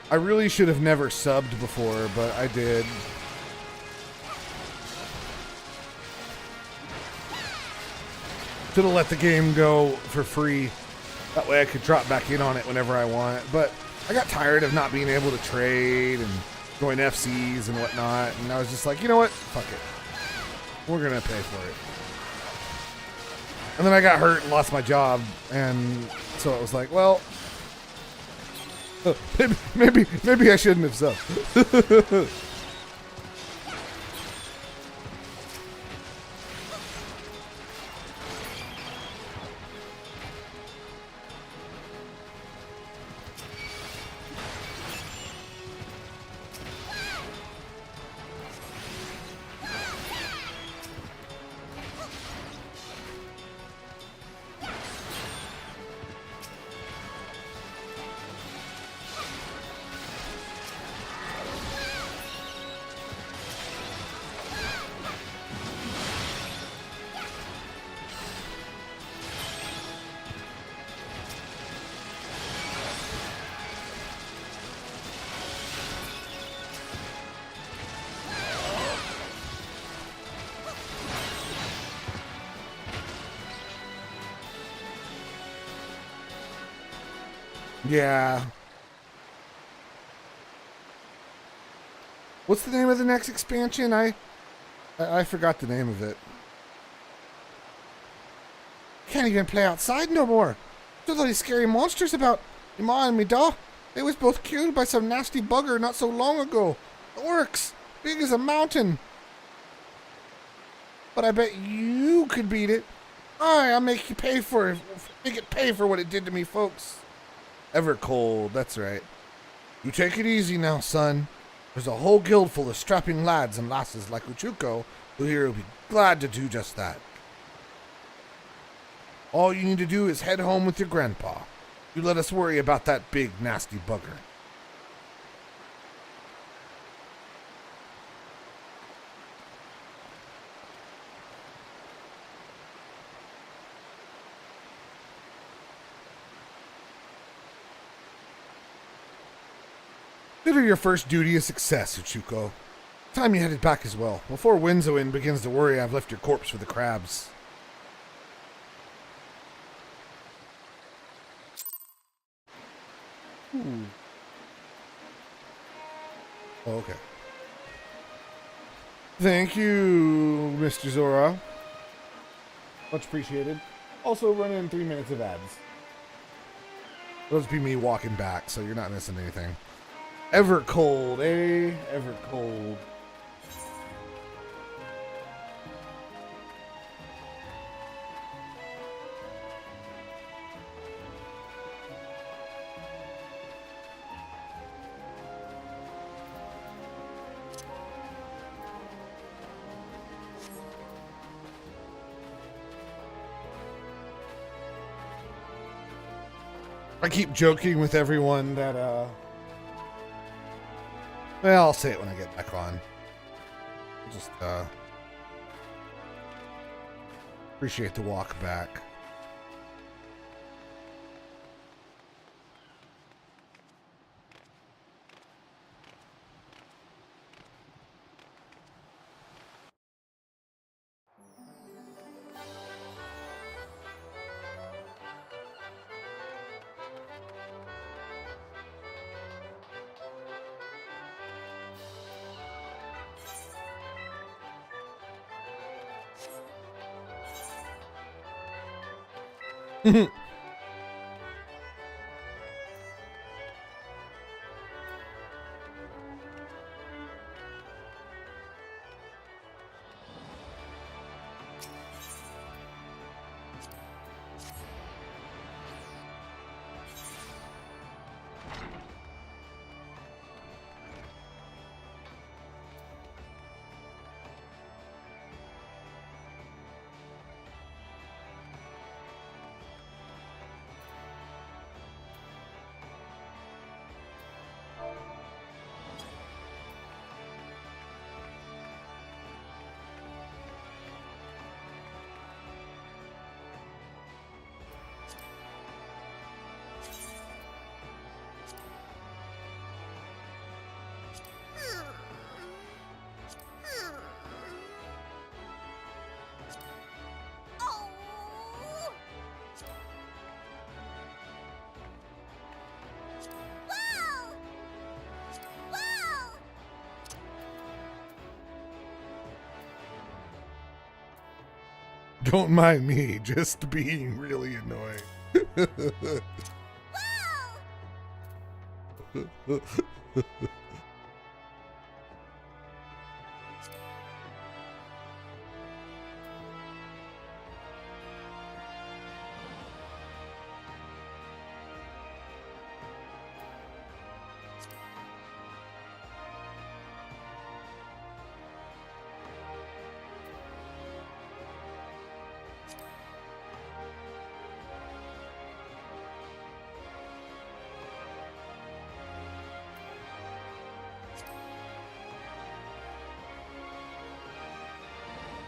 [SPEAKER 2] I really should have never subbed before, but I did. Should have let the game go for free. That way I could drop back in on it whenever I want. But I got tired of not being able to trade and join FCs and whatnot. And I was just like, you know what? Fuck it. We're going to pay for it. And then I got hurt and lost my job. And so it was like, well, maybe I shouldn't have subbed. Yeah. What's the name of the next expansion? I forgot the name of it. Can't even play outside no more. There's all these scary monsters about. You mind me, da? They was both killed by some nasty bugger not so long ago. Orcs, big as a mountain. But I bet you could beat it. I'll make you pay for it. Make it pay for what it did to me, folks. Ever cold, that's right. You take it easy now, son. There's a whole guild full of strapping lads and lasses like Uchuko who here will be glad to do just that. All you need to do is head home with your grandpa. You let us worry about that big, nasty bugger. Consider your first duty a success, Uchuko. Time you headed back as well, before Winzoin begins to worry I've left your corpse for the crabs. Ooh. Oh, okay. Thank you, Mr. Zora. Much appreciated. Also, run in 3 minutes of ads. Those be me walking back, so you're not missing anything. Ever cold, eh? Ever cold. I keep joking with everyone that, well, I'll say it when I get back on. Just, appreciate the walk back. Don't mind me, just being really annoying.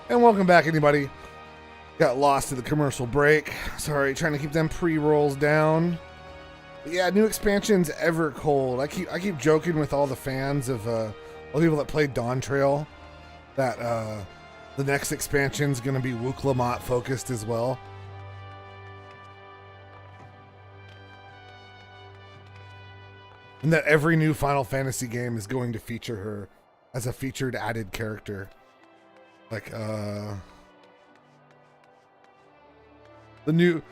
[SPEAKER 2] And welcome back, anybody. Got lost to the commercial break. Sorry, trying to keep them pre-rolls down. But yeah, new expansion's ever cold. I keep joking with all the fans of all the people that played Dawn Trail that the next expansion's gonna be Wuk-Lamont focused as well. And that every new Final Fantasy game is going to feature her as a featured added character. Like the new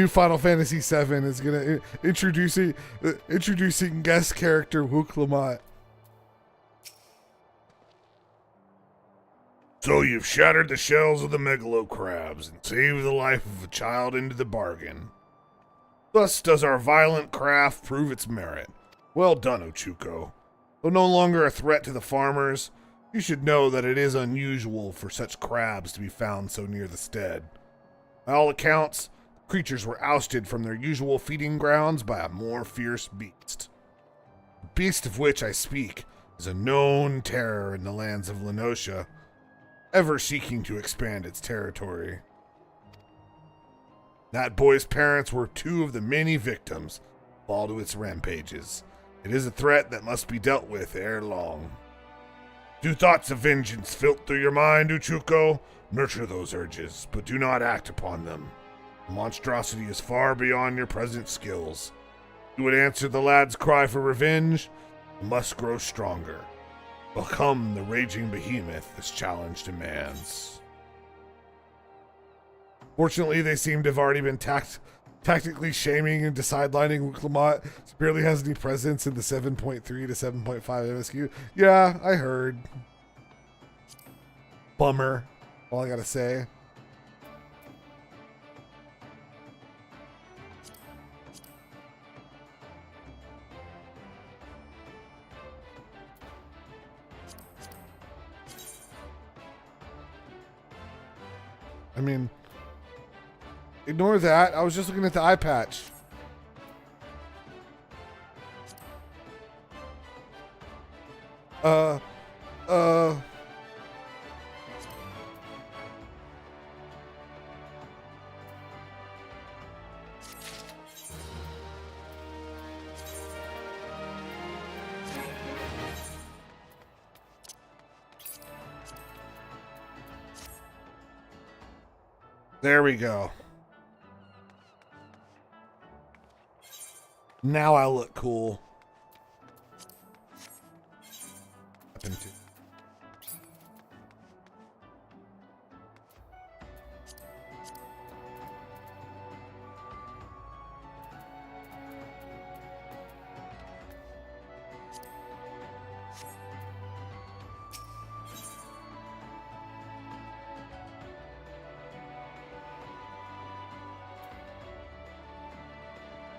[SPEAKER 2] Final Fantasy VII is gonna introducing guest character Wuk-Lamont.
[SPEAKER 3] So you've shattered the shells of the megalo crabs and saved the life of a child into the bargain. Thus does our violent craft prove its merit. Well done, Ochuko. Though no longer a threat to the farmers, you should know that it is unusual for such crabs to be found so near the stead. By all accounts, creatures were ousted from their usual feeding grounds by a more fierce beast. The beast of which I speak is a known terror in the lands of Lenosha, ever seeking to expand its territory. That boy's parents were two of the many victims that fall to its rampages. It is a threat that must be dealt with ere long. Do thoughts of vengeance filter through your mind, Uchuko? Nurture those urges, but do not act upon them. The monstrosity is far beyond your present skills. You would answer the lad's cry for revenge? You must grow stronger. Become the raging behemoth this challenge demands. Fortunately, they seem to have already been tactically shaming and sidelining Clamont. Barely has any presence in the 7.3 to 7.5 MSQ. Yeah, I heard. Bummer. All I gotta say. I mean, ignore that. I was just looking at the eye patch. There we go. Now I look cool.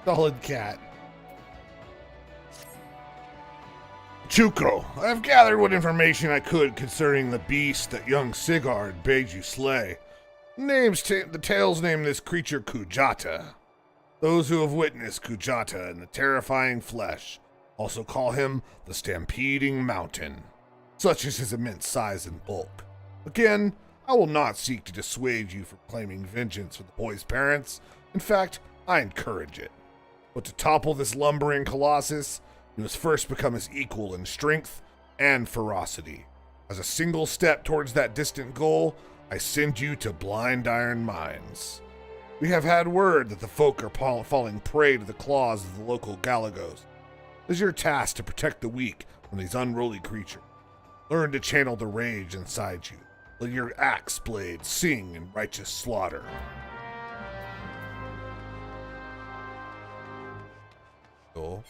[SPEAKER 3] Solid cat. Chuko, I have gathered what information I could concerning the beast that young Sigurd begged you slay. The tales name this creature Kujata. Those who have witnessed Kujata in the terrifying flesh also call him the Stampeding Mountain. Such is his immense size and bulk. Again, I will not seek to dissuade you from claiming vengeance for the boy's parents. In fact, I encourage it. But to topple this lumbering colossus, you must first become his equal in strength and ferocity. As a single step towards that distant goal, I send you to Blind Iron Mines. We have had word that the folk are falling prey to the claws of the local Galagos. It is your task to protect the weak from these unruly creatures. Learn to channel the rage inside you. Let your axe blade sing in righteous slaughter. Cool.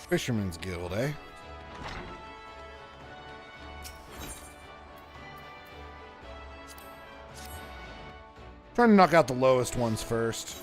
[SPEAKER 3] Fisherman's Guild, eh? Trying to knock out the lowest ones first.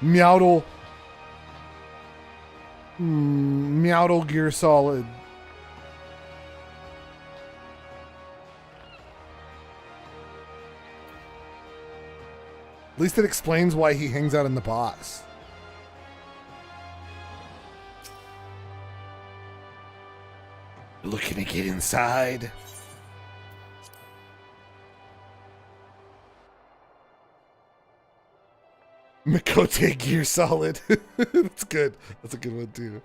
[SPEAKER 3] Meowdle. Meowdle Gear Solid. At least it explains why he hangs out in the box. Looking to get inside? Mikote Gear Solid. That's good. That's a good one too.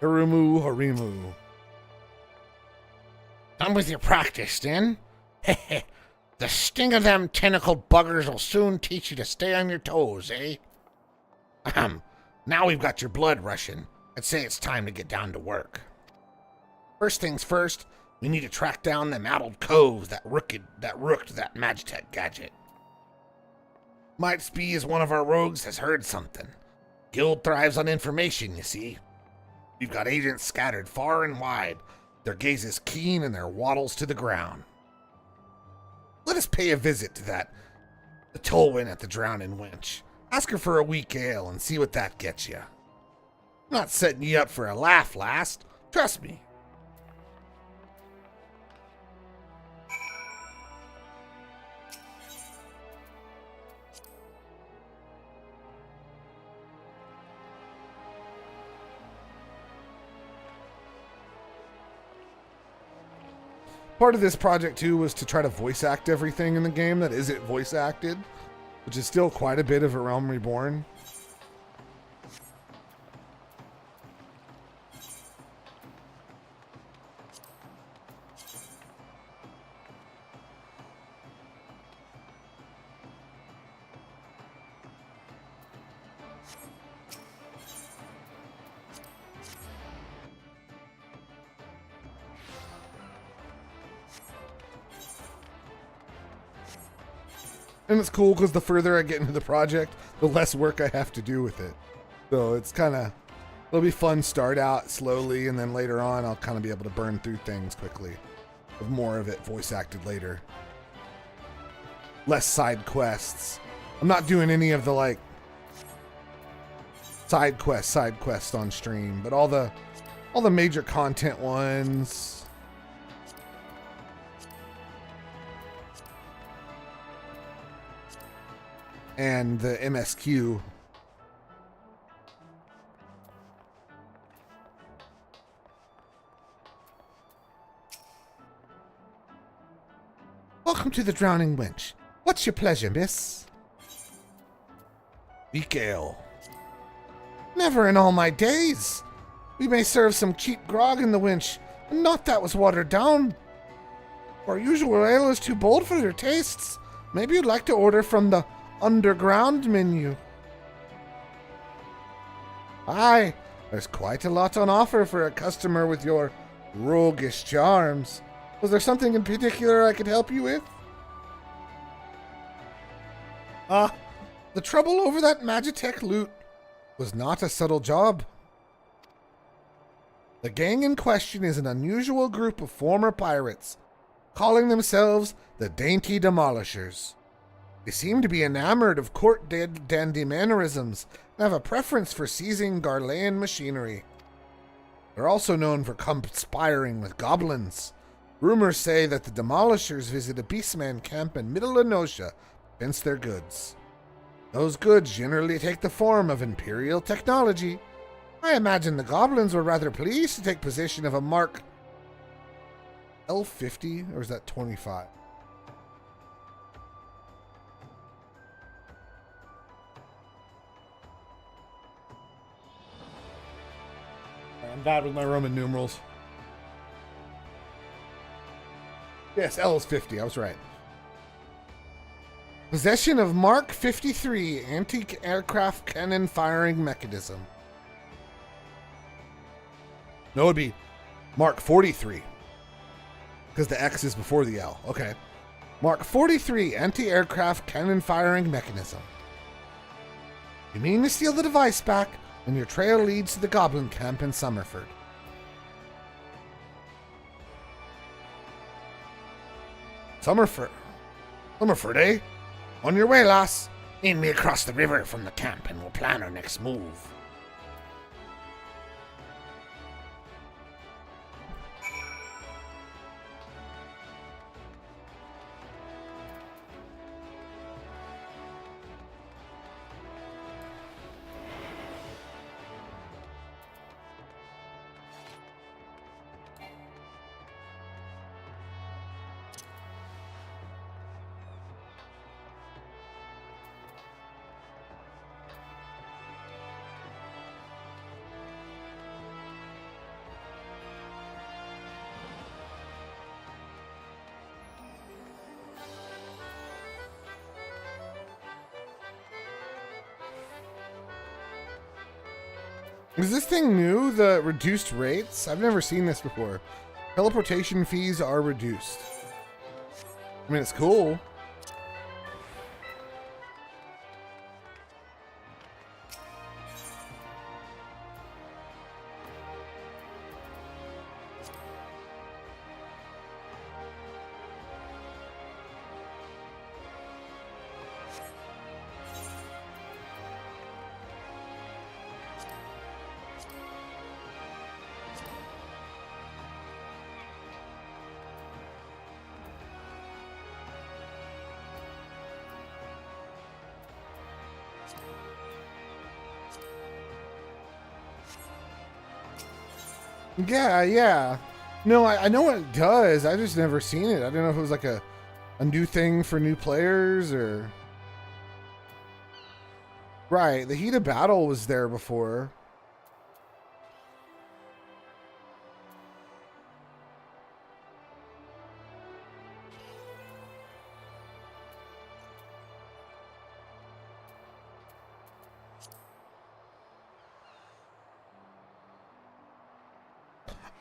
[SPEAKER 2] Harimu.
[SPEAKER 4] Done with your practice, then? The sting of them tentacled buggers will soon teach you to stay on your toes, eh? Now we've got your blood rushing. I'd say it's time to get down to work. First things first, we need to track down them addled coves that rooked that Magitech gadget. Might be as one of our rogues has heard something. Guild thrives on information, you see. We've got agents scattered far and wide, their gazes keen and their waddles to the ground. Let us pay a visit to the Tolwyn at the Drowning Winch. Ask her for a weak ale and see what that gets you. I'm not setting you up for a laugh, last. Trust me.
[SPEAKER 2] Part of this project, too, was to try to voice act everything in the game that isn't voice acted, which is still quite a bit of A Realm Reborn. And it's cool because the further I get into the project, the less work I have to do with it. So it's kind of, it'll be fun, start out slowly, and then later on I'll kind of be able to burn through things quickly. With more of it voice acted later. Less side quests. I'm not doing any of the like side quests on stream, but all the major content ones. And the MSQ. Welcome to the Drowning Winch. What's your pleasure, miss? Weak ale. Never in all my days. We may serve some cheap grog in the winch, and not that was watered down. Our usual ale is too bold for your tastes. Maybe you'd like to order from the underground menu. Aye, there's quite a lot on offer for a customer with your roguish charms. Was there something in particular I could help you with? The trouble over that Magitech loot was not a subtle job. The gang in question is an unusual group of former pirates, calling themselves the Dainty Demolishers. They seem to be enamored of court dandy mannerisms and have a preference for seizing Garlean machinery. They're also known for conspiring with goblins. Rumors say that the Demolishers visit a beastman camp in Middle Enosia to fence their goods. Those goods generally take the form of Imperial technology. I imagine the goblins were rather pleased to take possession of a Mark L50, or is that 25? I'm bad with my Roman numerals. Yes, L is 50. I was right. Possession of Mark 53 anti-aircraft cannon firing mechanism. No, it would be Mark 43. Because the X is before the L. Okay. Mark 43 anti-aircraft cannon firing mechanism. You mean to steal the device back, and your trail leads to the Goblin Camp in Summerford. Summerford, eh? On your way, lass. Aim me across the river from the camp and we'll plan our next move. Is this thing new, the reduced rates? I've never seen this before. Teleportation fees are reduced. I mean, it's cool. Yeah, yeah. No, I know what it does. I just never seen it. I don't know if it was like a new thing for new players or... Right, the heat of battle was there before.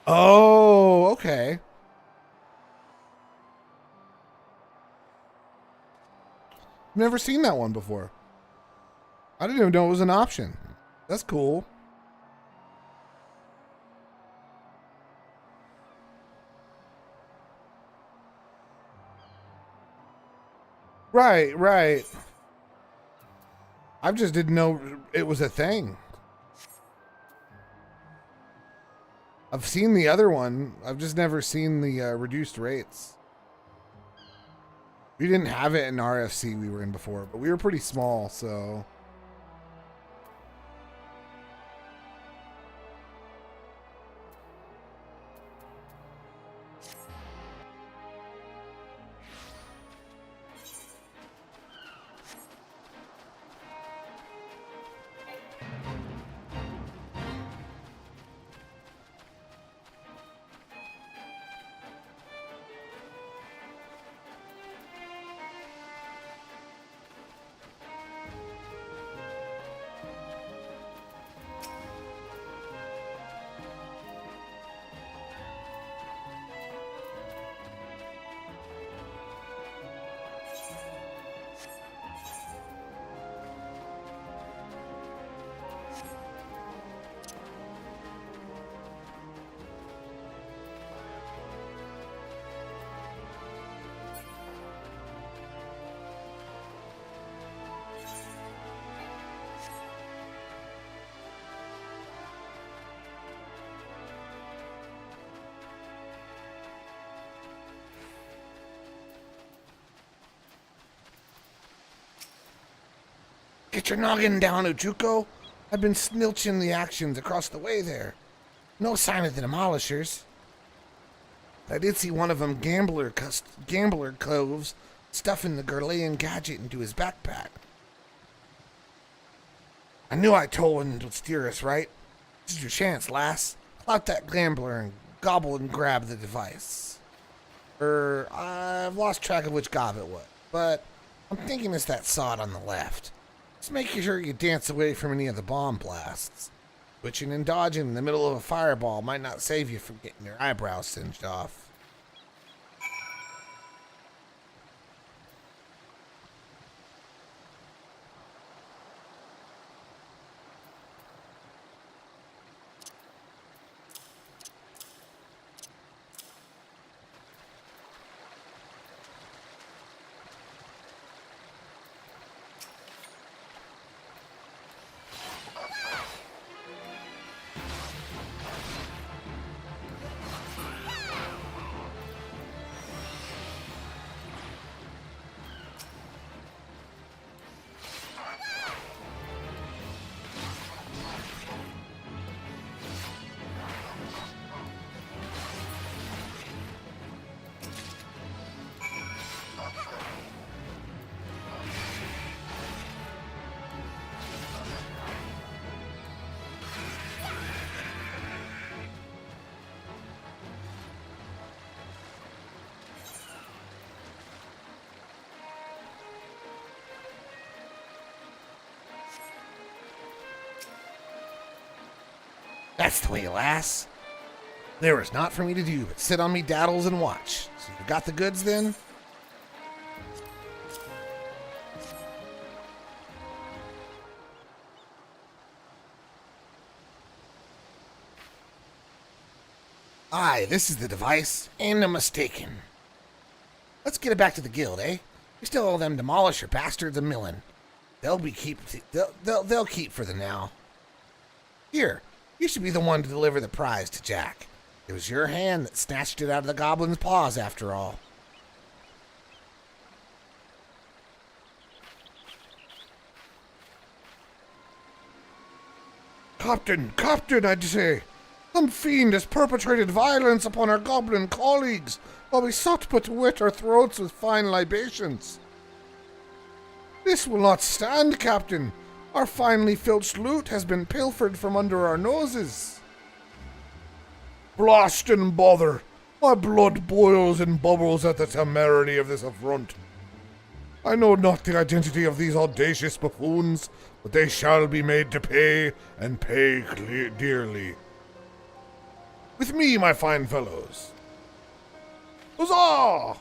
[SPEAKER 2] Oh, okay. Never seen that one before. I didn't even know it was an option. That's cool. Right, right. I just didn't know it was a thing. I've seen the other one. I've just never seen the reduced rates. We didn't have it in RFC we were in before, but we were pretty small, so...
[SPEAKER 4] Get your noggin down, Ujuko. I've been snilching the actions across the way there. No sign of the demolishers. I did see one of them gambler cloves stuffing the Gurlean gadget into his backpack. I knew I told him to steer us right. This is your chance, lass. Pull out that gambler and gobble and grab the device. I've lost track of which gob it was, but I'm thinking it's that sod on the left. Just make sure you dance away from any of the bomb blasts. Switching and dodging in the middle of a fireball might not save you from getting your eyebrows singed off. That's the way, lass. There is naught for me to do but sit on me daddles and watch. So you got the goods then? Aye, this is the device, ain't no mistaken. Let's get it back to the guild, eh? We still owe them demolisher bastards a millin. They'll keep for the now. Here, you should be the one to deliver the prize to Jack. It was your hand that snatched it out of the goblin's paws, after all.
[SPEAKER 3] Captain, I'd say. Some fiend has perpetrated violence upon our goblin colleagues, while we sought but to wet our throats with fine libations. This will not stand, Captain. Our finely filched loot has been pilfered from under our noses. Blast and bother! My blood boils and bubbles at the temerity of this affront. I know not the identity of these audacious buffoons, but they shall be made to pay, and pay dearly. With me, my fine fellows. Huzzah!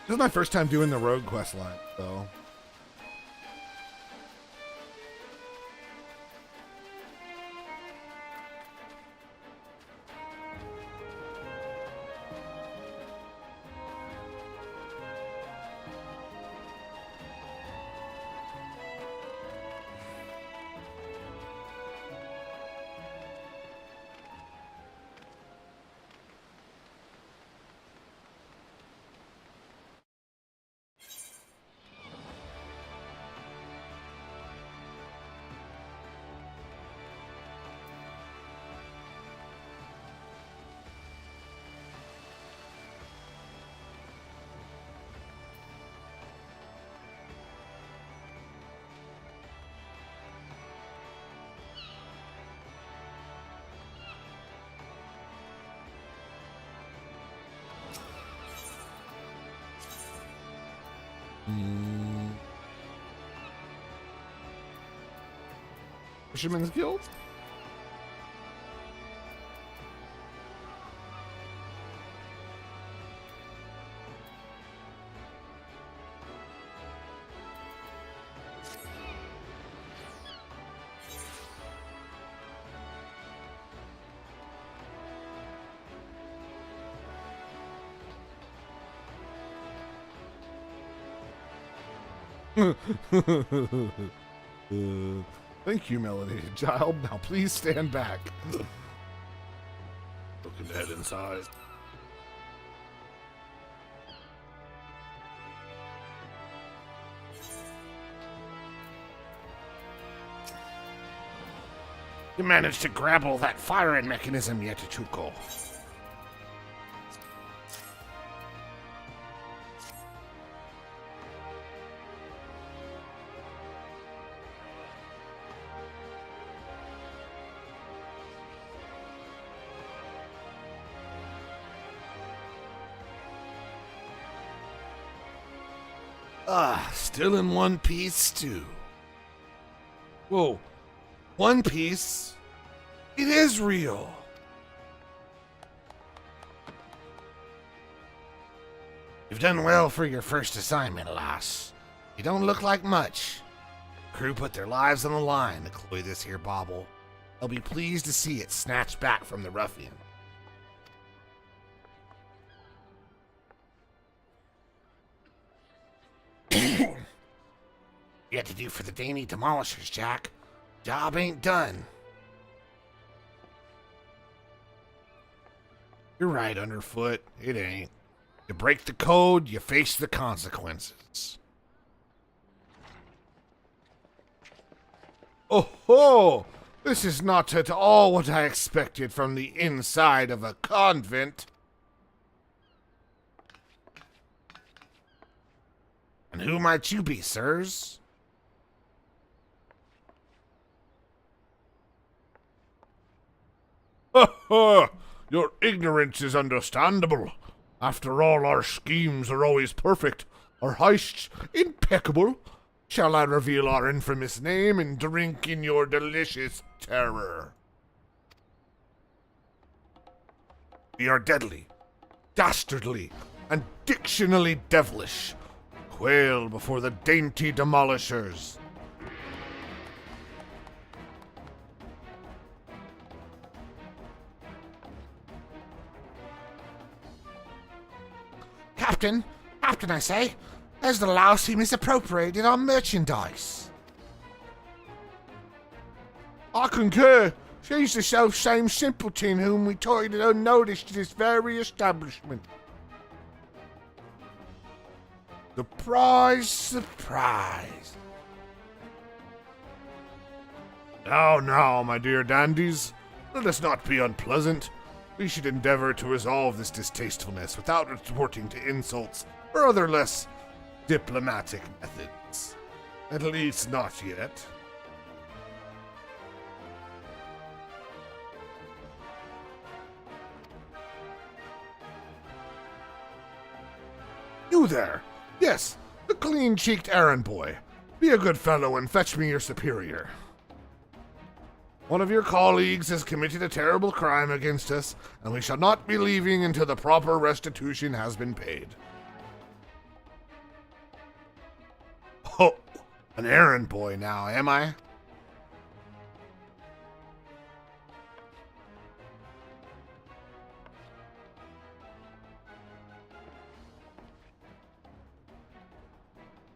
[SPEAKER 2] This is my first time doing the rogue quest line, so. Fisherman's Guild? Thank you, Melody. Child, now please stand back.
[SPEAKER 3] Looking to head inside.
[SPEAKER 4] You managed to grapple that firing mechanism yet, Chuko.
[SPEAKER 3] Still in one piece, too. Whoa. One Piece? It is real.
[SPEAKER 4] You've done well for your first assignment, lass. You don't look like much. Crew put their lives on the line to cloy this here bauble. They'll be pleased to see it snatched back from the ruffian. Yet to do for the dainty demolishers, Jack. Job ain't done.
[SPEAKER 2] You're right, Underfoot. It ain't. You break the code, you face the consequences. Oh ho! This is not at all what I expected from the inside of a convent.
[SPEAKER 4] And who might you be, sirs?
[SPEAKER 3] Ha ha! Your ignorance is understandable. After all, our schemes are always perfect, our heists impeccable. Shall I reveal our infamous name and drink in your delicious terror? We are deadly, dastardly, and dictionally devilish. Quail before the dainty demolishers.
[SPEAKER 4] Captain, I say, has the lousy misappropriated our merchandise?
[SPEAKER 3] I concur. She's the self-same simpleton whom we toyed unnoticed to this very establishment.
[SPEAKER 4] Surprise, surprise.
[SPEAKER 3] Now, my dear dandies, let us not be unpleasant. We should endeavor to resolve this distastefulness without resorting to insults or other less diplomatic methods. At least not yet. You there! Yes, the clean-cheeked errand boy. Be a good fellow and fetch me your superior. One of your colleagues has committed a terrible crime against us, and we shall not be leaving until the proper restitution has been paid. Oh, an errand boy now, am I?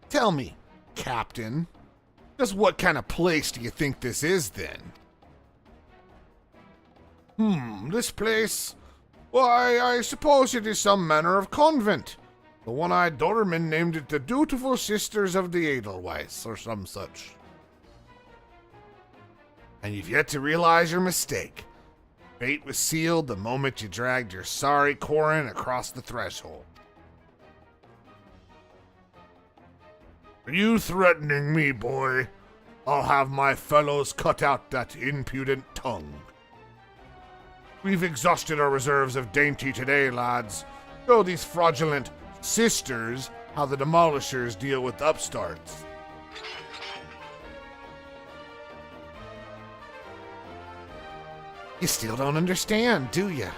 [SPEAKER 3] Tell me, Captain, just what kind of place do you think this is, then? This place? Why, I suppose it is some manner of convent. The one-eyed doorman named it the Dutiful Sisters of the Edelweiss, or some such. And you've yet to realize your mistake. Fate was sealed the moment you dragged your sorry Corin across the threshold. Are you threatening me, boy? I'll have my fellows cut out that impudent tongue. We've exhausted our reserves of dainty today, lads. Show these fraudulent sisters how the demolishers deal with upstarts. You still don't understand, do you?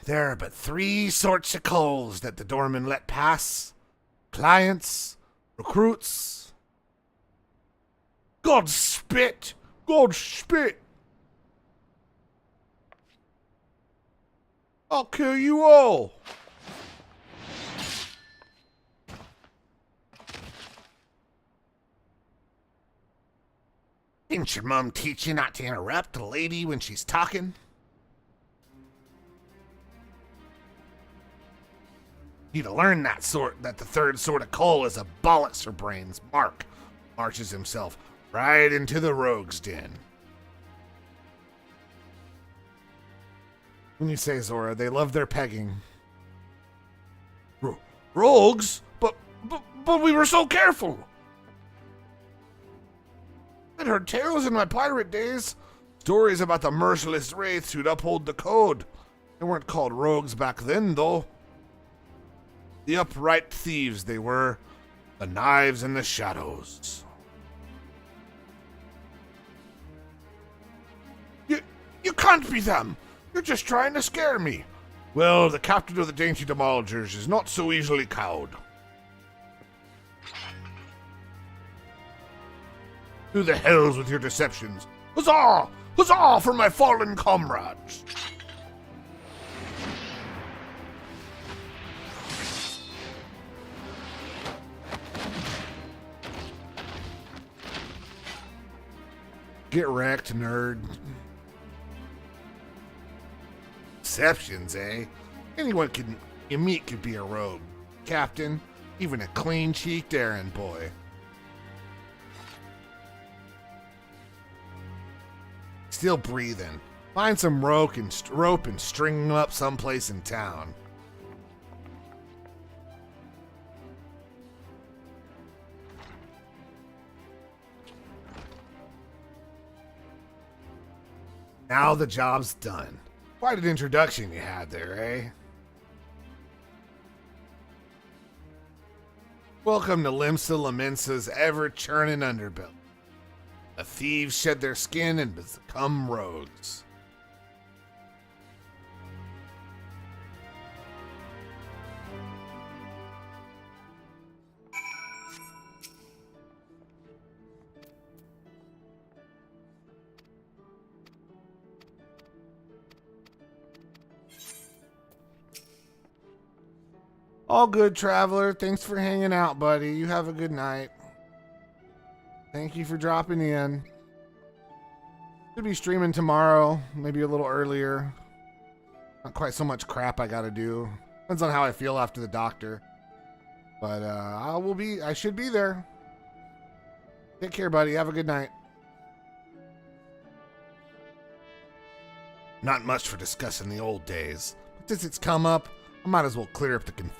[SPEAKER 3] There are but three sorts of coals that the doorman let pass. Clients, recruits. God spit! God spit! I'll kill you all! Didn't your mom teach you not to interrupt a lady when she's talking? You'd have learned that the third sort of coal is a bollocks for brains. Mark marches himself right into the rogue's den. When you say, Zora, they love their pegging. Rogues? But we were so careful! I'd heard tales in my pirate days. Stories about the merciless wraiths who'd uphold the code. They weren't called rogues back then, though. The upright thieves they were, the knives in the shadows. You can't be them! You're just trying to scare me. Well, the captain of the Dainty Demolishers is not so easily cowed. To the hells with your deceptions. Huzzah! Huzzah for my fallen comrades! Get wrecked, nerd. Deceptions, eh? Anyone you meet could be a rogue. Captain, even a clean-cheeked errand boy. Still breathing. Find some rope and string him up someplace in town.
[SPEAKER 2] Now the job's done. Quite an introduction you had there, eh? Welcome to Limsa Laminsa's ever-churning underbelly. The thieves shed their skin and become rogues. All good, traveler. Thanks for hanging out, buddy. You have a good night. Thank you for dropping in. Should be streaming tomorrow, maybe a little earlier. Not quite so much crap I gotta do. Depends on how I feel after the doctor. But I should be there. Take care, buddy. Have a good night. Not much for discussing the old days, but since it's come up, I might as well clear up the confusion.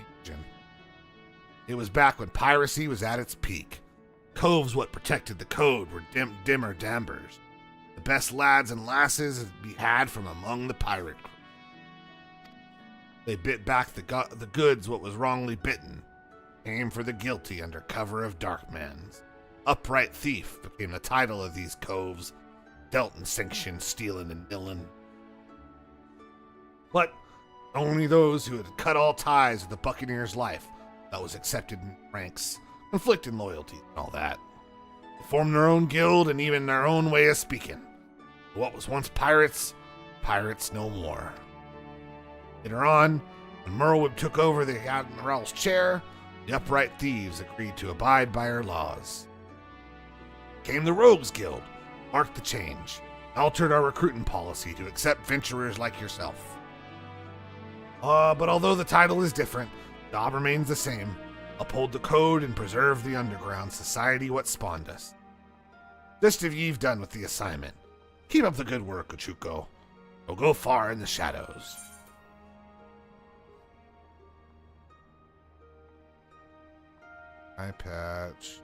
[SPEAKER 2] It was back when piracy was at its peak. Coves what protected the code were dimmer dambers. The best lads and lasses to be had from among the pirate crew. They bit back the goods what was wrongly bitten, came for the guilty under cover of darkmans. Upright thief became the title of these coves, dealt in sanctioned stealing and nilling. But only those who had cut all ties with the Buccaneer's life that was accepted in ranks, conflicting loyalty and all that. They formed their own guild and even their own way of speaking. What was once pirates, pirates no more. Later on, when Merlwyb took over the Admiral's chair, the upright thieves agreed to abide by her laws. Came the Rogues Guild, marked the change, altered our recruiting policy to accept venturers like yourself. But although the title is different, the job remains the same. Uphold the code and preserve the underground society what spawned us. Just have ye've done with the assignment. Keep up the good work, Ochuko. You'll go far in the shadows. Eye patch.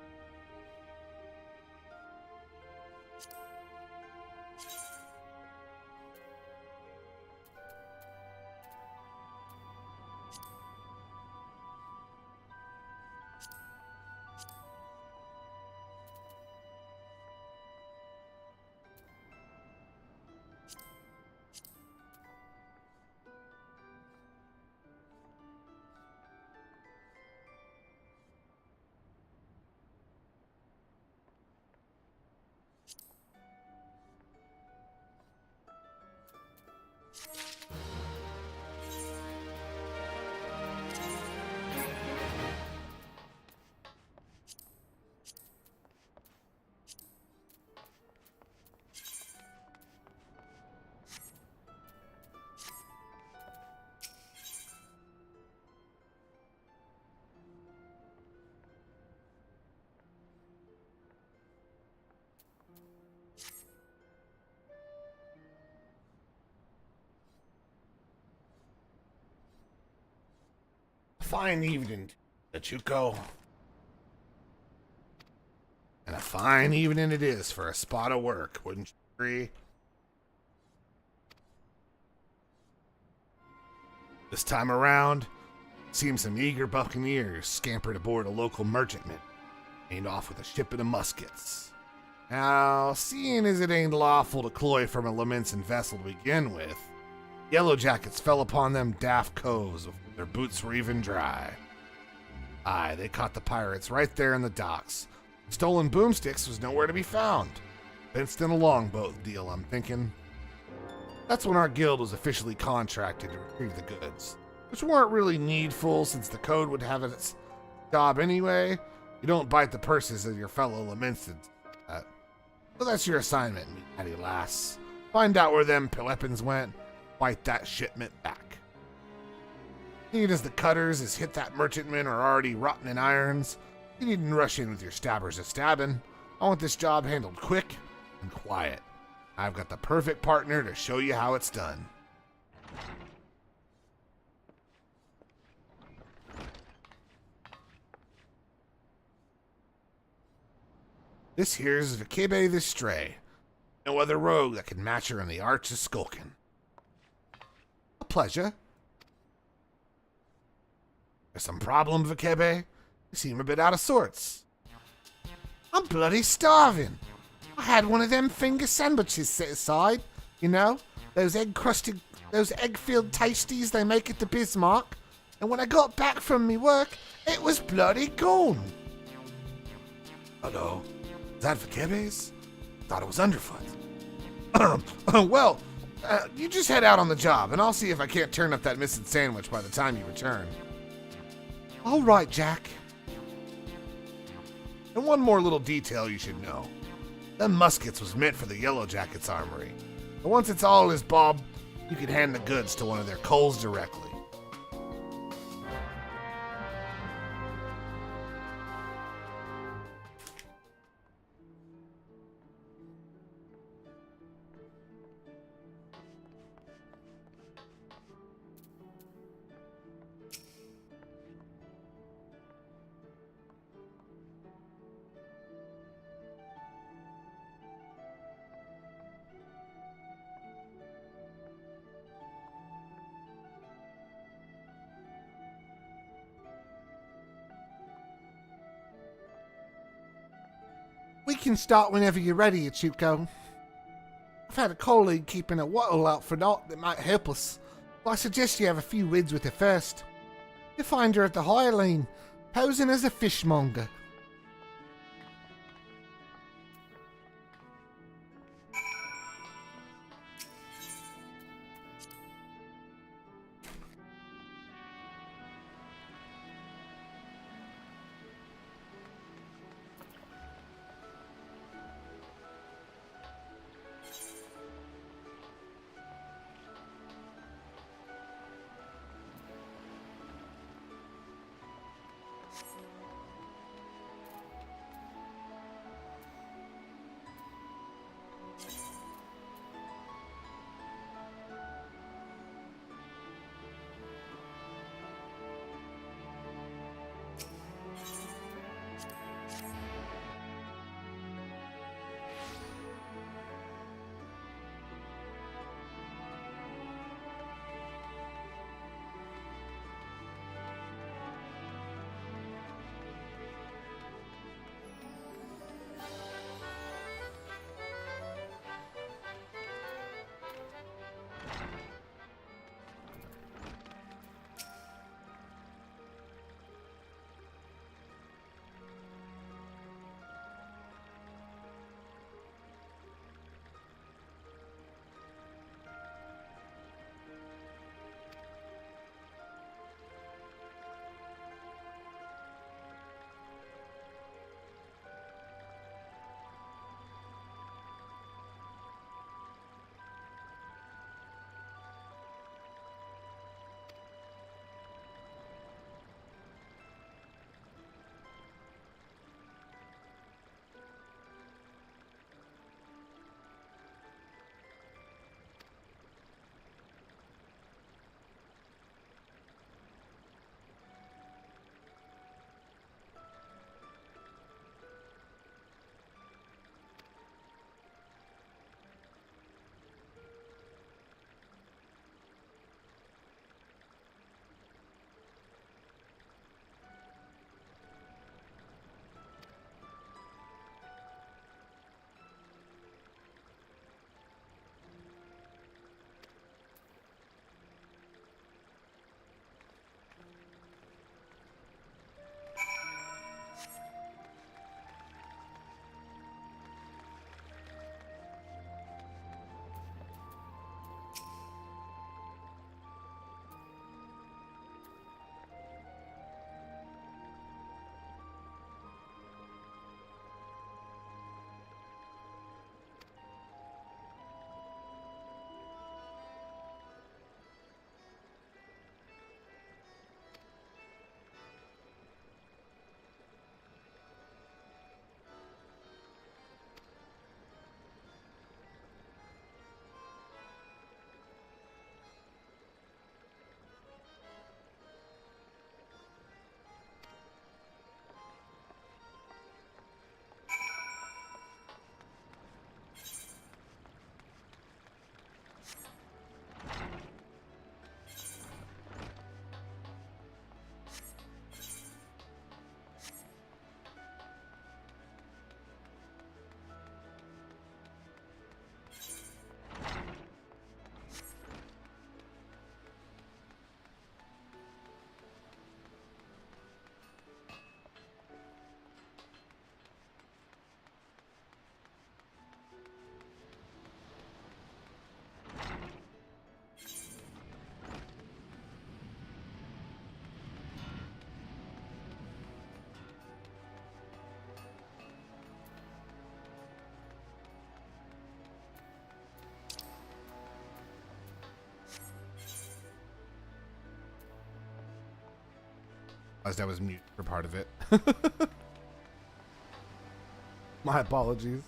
[SPEAKER 2] Fine evening, Ochuko. And a fine evening it is for a spot of work, wouldn't you agree? This time around, seems some eager buccaneers scampered aboard a local merchantman, aimed off with a shipment of muskets. Now, seeing as it ain't lawful to cloy from a lamentin vessel to begin with, Yellow Jackets fell upon them daft coves before their boots were even dry. Aye, they caught the pirates right there in the docks. Stolen boomsticks was nowhere to be found. Fenced in a longboat deal, I'm thinking. That's when our guild was officially contracted to retrieve the goods, which weren't really needful since the code would have its job anyway. You don't bite the purses of your fellow lamented. So that's your assignment, me natty lass. Find out where them weapons went. Fight that shipment back. Neat as the cutters has hit that merchantman are already rotting in irons, you needn't rush in with your stabbers a stabbing. I want this job handled quick and quiet. I've got the perfect partner to show you how it's done. This here's Vikebe the Stray.
[SPEAKER 4] No other rogue that can match her in the arts of skulking. A pleasure. There's some problem, Vakebe? You seem a bit out of sorts. I'm bloody starving. I had one of them finger sandwiches set aside. You know, those egg-filled tasties they make at the Bismarck. And when I got back from me work, it was bloody gone. Hello? Is that Vakebe's? Thought it was Underfoot. Well, you just head out on the job, and I'll see if I can't turn up that missing sandwich by the time you return. All right, Jack. And one more little detail you should know. Them muskets was meant for the Yellow Jackets' armory. But once it's all is bob, you can hand the goods to one of their coals directly. We can start whenever you're ready, Ichuko. I've had a colleague keeping a wattle out for naught that might help us, but I suggest you have a few words with her first. You'll find her at the High Lane, posing as a fishmonger.
[SPEAKER 2] I was mute for part of it. My apologies.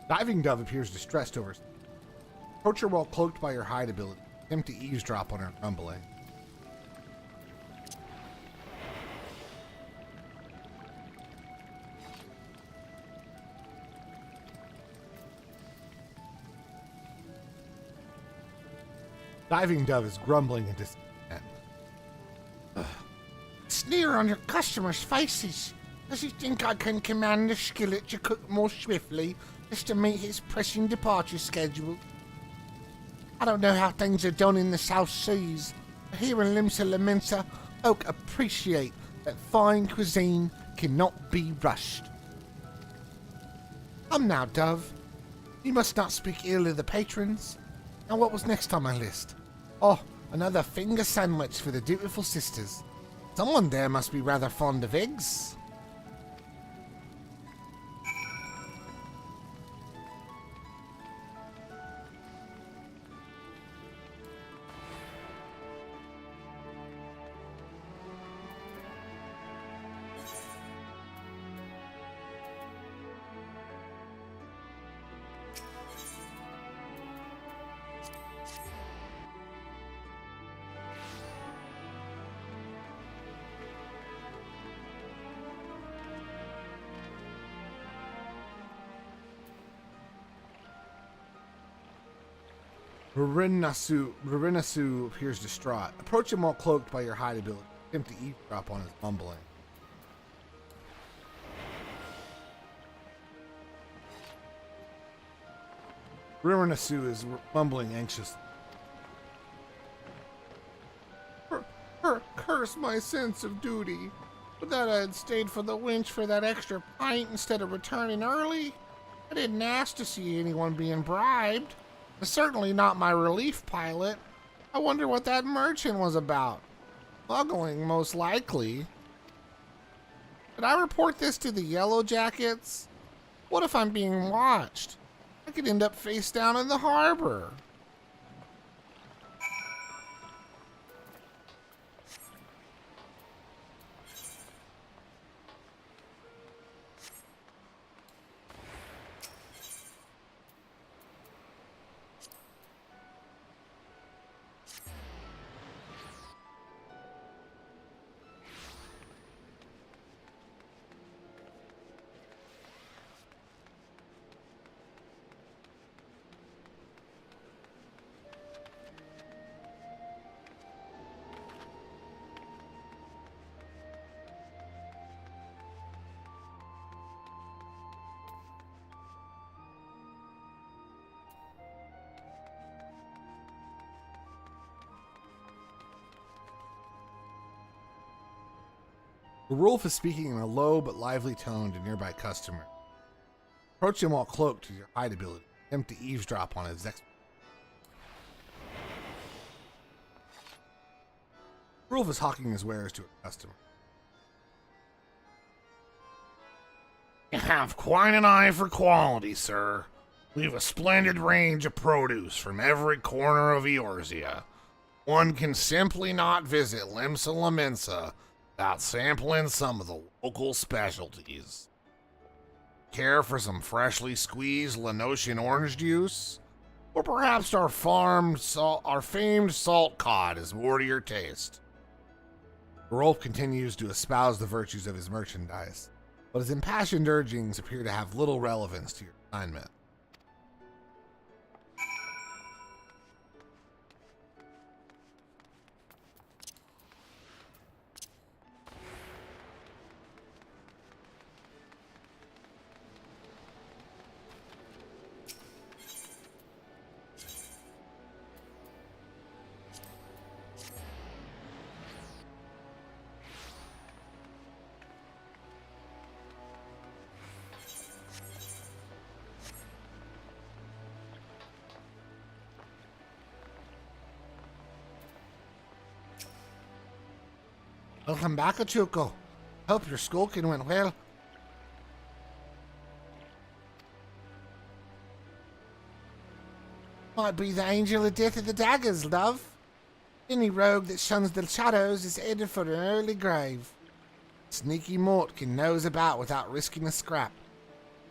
[SPEAKER 2] Diving Dove appears distressed over. Approach her while cloaked by your hide ability. Attempt to eavesdrop on her grumbling. Diving Dove is grumbling in discontent.
[SPEAKER 4] Sneer on your customers' faces. Does he think I can command the skillet to cook more swiftly just to meet his pressing departure schedule? I don't know how things are done in the South Seas, but here in Limsa Lamensa, folk appreciate that fine cuisine cannot be rushed. Come now, Dove. You must not speak ill of the patrons. Now what was next on my list? Oh, another finger sandwich for the dutiful sisters. Someone there must be rather fond of eggs.
[SPEAKER 2] Rurinasu appears distraught. Approach him while cloaked by your hide ability. Attempt to eavesdrop on his mumbling. Rurinasu is mumbling anxiously. Curse my sense of duty. But that I had stayed for the winch for that extra pint instead of returning early. I didn't ask to see anyone being bribed. Certainly not my relief pilot. I wonder what that merchant was about. Smuggling, most likely. Did I report this to the Yellow Jackets? What if I'm being watched? I could end up face down in the harbor. The wolf is speaking in a low but lively tone to nearby customer. Approach him while cloaked to your hide ability. Attempt to eavesdrop on his The wolf is hawking his wares to a customer.
[SPEAKER 4] You have quite an eye for quality, sir. We've a splendid range of produce from every corner of Eorzea. One can simply not visit Limsa Lamensa without sampling some of the local specialties. Care for some freshly squeezed Lenosian orange juice? Or perhaps our famed salt cod is more to your taste.
[SPEAKER 2] Rolf continues to espouse the virtues of his merchandise, but his impassioned urgings appear to have little relevance to your assignment.
[SPEAKER 4] Welcome back, Ochuko. Hope your skulking went well. Might be the angel of death of the daggers, love. Any rogue that shuns the shadows is headed for an early grave. Sneaky Mortkin knows about without risking a scrap.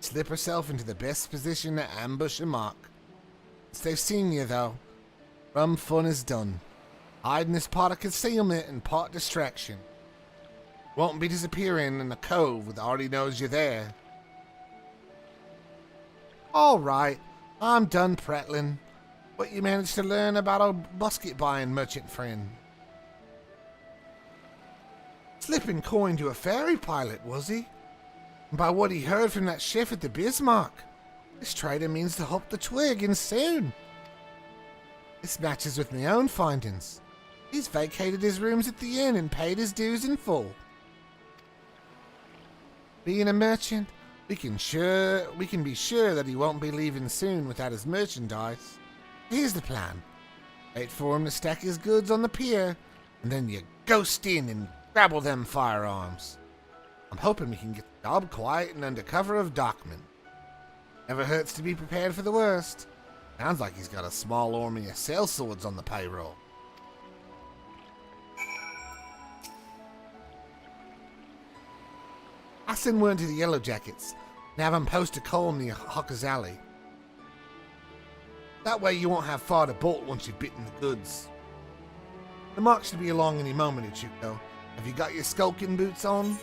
[SPEAKER 4] Slip herself into the best position to ambush a mark. Once they've seen you, though, rum fun is done. Hiding is part of concealment and part distraction. Won't be disappearing in a cove that already knows you're there. All right, I'm done prattling. What you managed to learn about our musket-buying merchant friend? Slipping coin to a ferry pilot, was he? And by what he heard from that chef at the Bismarck, this trader means to hop the twig and soon. This matches with my own findings. He's vacated his rooms at the inn and paid his dues in full. Being a merchant, we can be sure that he won't be leaving soon without his merchandise. Here's the plan. Wait for him to stack his goods on the pier, and then you ghost in and grab all them firearms. I'm hoping we can get the job quiet and under cover of Dockman. Never hurts to be prepared for the worst. Sounds like he's got a small army of sellswords on the payroll. I send word to the Yellow Jackets and have them post a coal near Hawker's Alley. That way you won't have far to bolt once you've bitten the goods. The mark should be along any moment, Ichuko. Have you got your skulking boots on?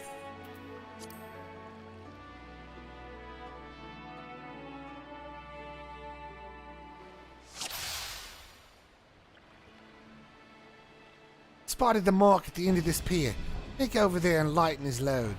[SPEAKER 4] Spotted the mark at the end of this pier. Take over there and lighten his load.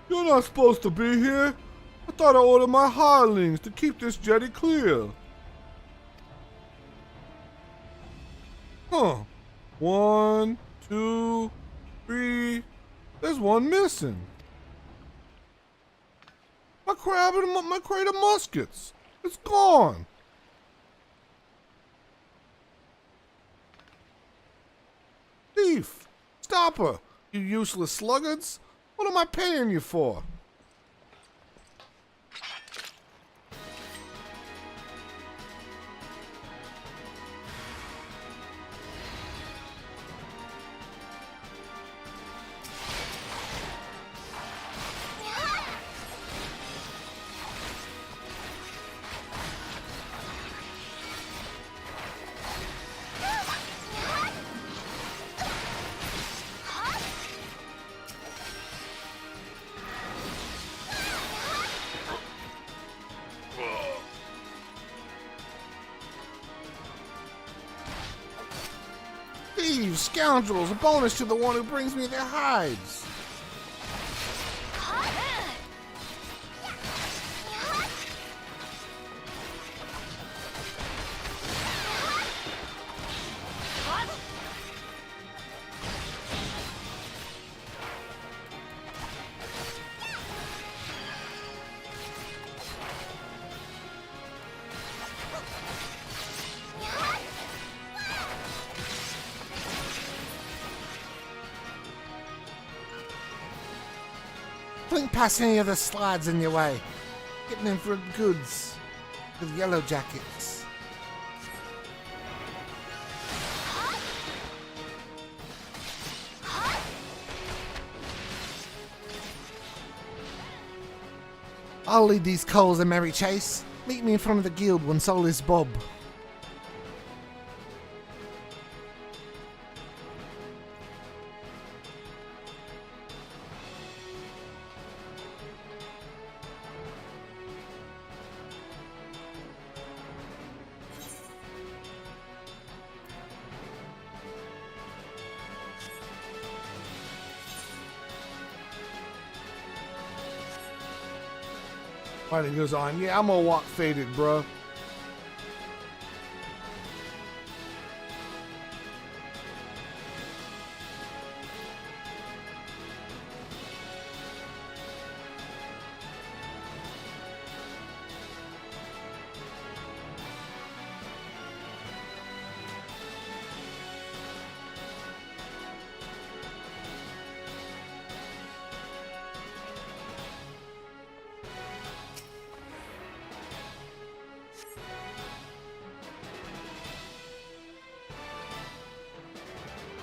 [SPEAKER 5] You're not supposed to be here. I thought I ordered my hirelings to keep this jetty clear. Huh. 1, 2, 3. There's one missing. My crate of muskets. It's gone. Thief! Stop her, you useless sluggards. What am I paying you for? Thieves, scoundrels, a bonus to the one who brings me their hides. Blink past any of the slides in your way. Getting in for goods with Yellow Jackets. I'll lead these coals a merry chase. Meet me in front of the guild once all is bob. Finally goes on. Yeah, I'm gonna walk faded, bruh.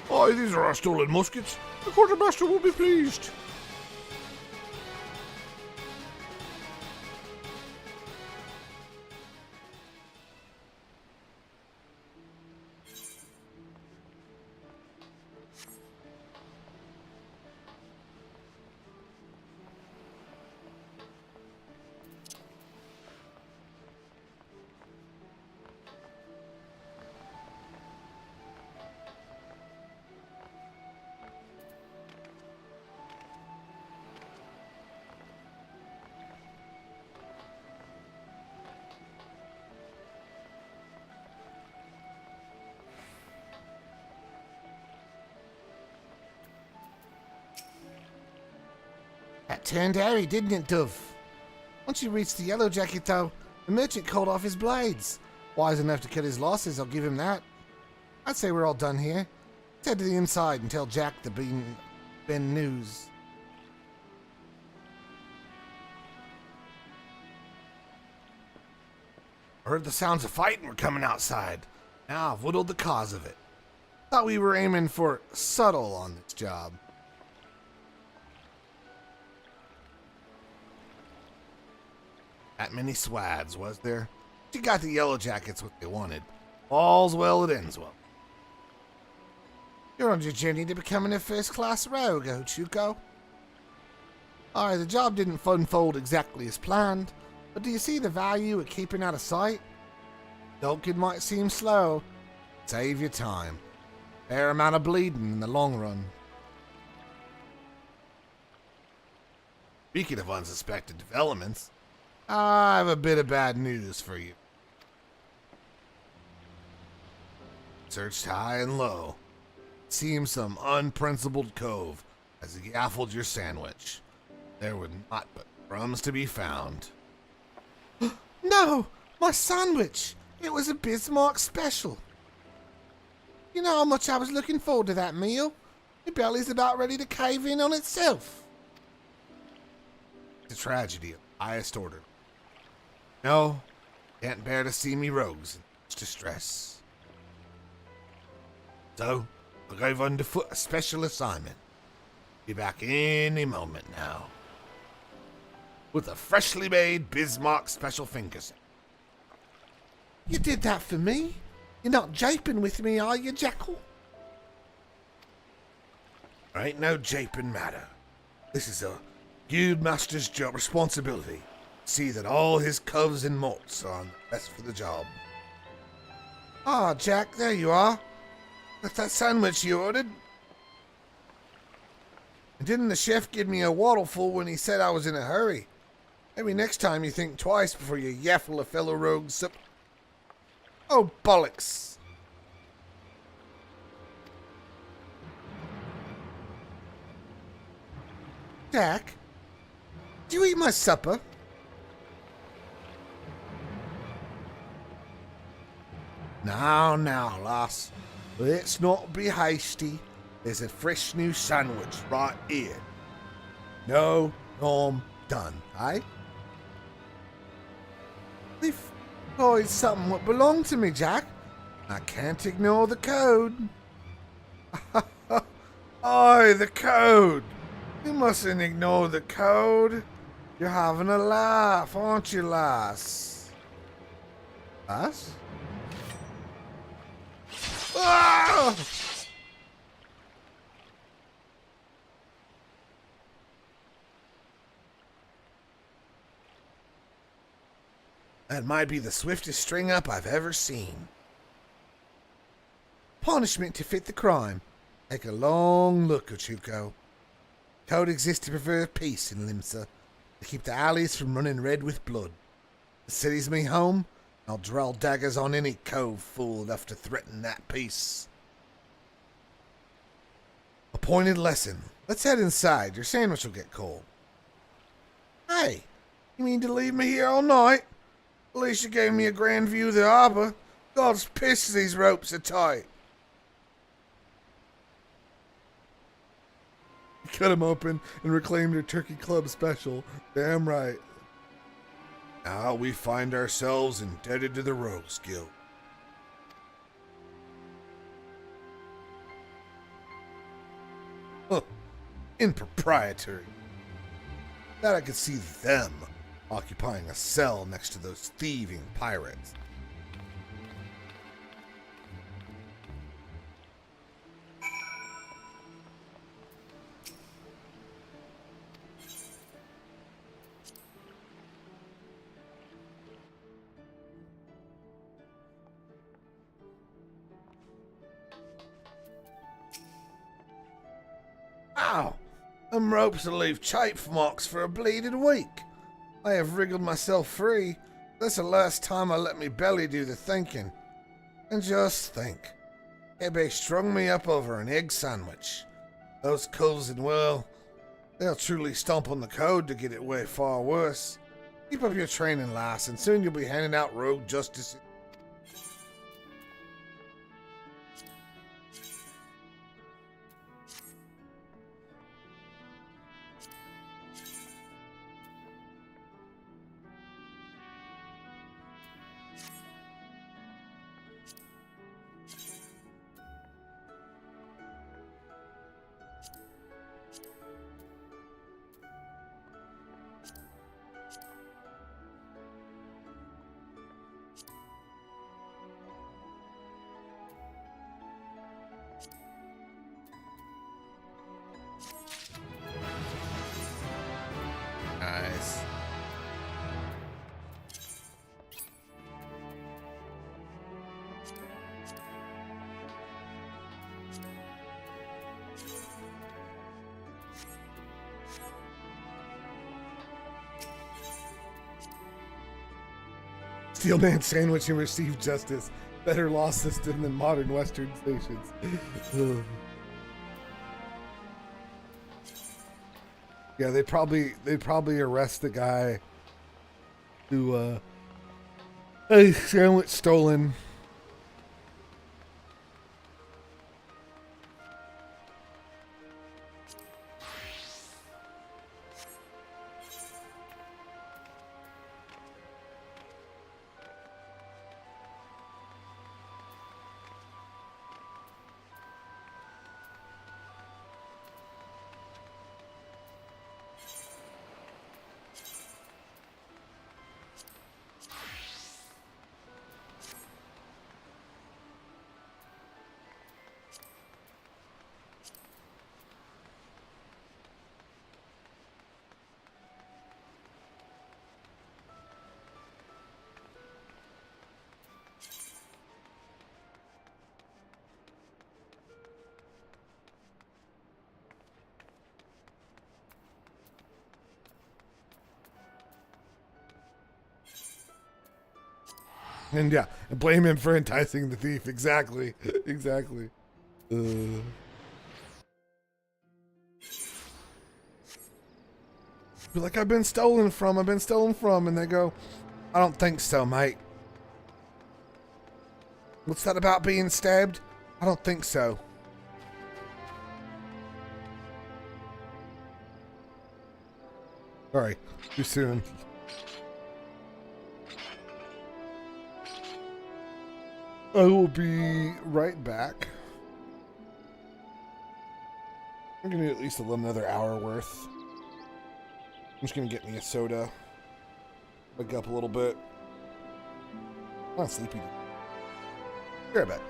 [SPEAKER 3] Aye, these are our stolen muskets. The quartermaster will be pleased.
[SPEAKER 5] That turned hairy, didn't it, Dove? Once you reached the Yellow Jacket, though, the merchant called off his blades. Wise enough to cut his losses, I'll give him that. I'd say we're all done here. Let's head to the inside and tell Jack the Ben news.
[SPEAKER 4] I heard the sounds of fighting were coming outside. Now I've whittled the cause of it. Thought we were aiming for subtle on this job. That many swads, was there? She got the Yellow Jackets what they wanted. All's well that ends well.
[SPEAKER 5] You're on your journey to becoming a first-class rogue, Ochuko. Aye, the job didn't unfold exactly as planned, but do you see the value of keeping out of sight? Dolkin might seem slow. Save your time. Fair amount of bleeding in the long run.
[SPEAKER 4] Speaking of unsuspected developments, I have a bit of bad news for you. Searched high and low. Seems some unprincipled cove has gaffled your sandwich. There were not but crumbs to be found.
[SPEAKER 5] No! My sandwich! It was a Bismarck special. You know how much I was looking forward to that meal? My belly's about ready to cave in on itself.
[SPEAKER 4] It's a tragedy of the highest order. No, can't bear to see me rogues in such distress. So, I've underfoot a special assignment. Be back any moment now. With a freshly made Bismarck special finger set.
[SPEAKER 5] You did that for me? You're not japing with me, are you, Jackal?
[SPEAKER 4] There ain't no japing matter. This is a guild master's job responsibility. See that all his coves and malts are on the best for the job.
[SPEAKER 5] Ah, Jack, there you are. That's that sandwich you ordered. And didn't the chef give me a waddleful when he said I was in a hurry? Maybe next time you think twice before you yaffle a fellow rogue sup. Oh, bollocks. Jack, do you eat my supper?
[SPEAKER 4] Now, lass. Let's not be hasty. There's a fresh new sandwich right here. No, I'm done, eh?
[SPEAKER 5] If it's something what belonged to me, Jack. I can't ignore the code.
[SPEAKER 4] Aye, the code. You mustn't ignore the code. You're having a laugh, aren't you, lass?
[SPEAKER 5] Us?
[SPEAKER 4] Ah! That might be the swiftest string up I've ever seen.
[SPEAKER 5] Punishment to fit the crime. Take a long look, Ochuko. Code exists to preserve peace in Limsa. to keep the alleys from running red with blood. The city's me home. I'll draw daggers on any cove fool enough to threaten that peace. A pointed lesson. Let's head inside. Your sandwich will get cold. Hey, you mean to leave me here all night? At least you gave me a grand view of the harbor. God's pissed these ropes are tight. You cut him open and reclaimed your turkey club special. Damn right. Now we find ourselves indebted to the Rogues Guild. Huh. Improprietary. That I could see them occupying a cell next to those thieving pirates. Ow! Them ropes will leave chafe marks for a bleeded week. I have wriggled myself free. That's the last time I let me belly do the thinking. And just think, Hebe strung me up over an egg sandwich. Those coves and well, they'll truly stomp on the code to get it way far worse. Keep up your training, lass, and soon you'll be handing out rogue justice. Nice. Steelman sandwich and receive justice. Better law system than modern Western stations. Yeah, they'd probably arrest the guy who a sandwich stolen. And yeah, blame him for enticing the thief. Exactly. Exactly. Be like, I've been stolen from. And they go, I don't think so, mate. What's that about being stabbed? I don't think so. Sorry, too soon. I will be right back. I'm gonna do at least another hour worth. I'm just gonna get me a soda. Wake up a little bit. I'm not sleepy. Here a bit.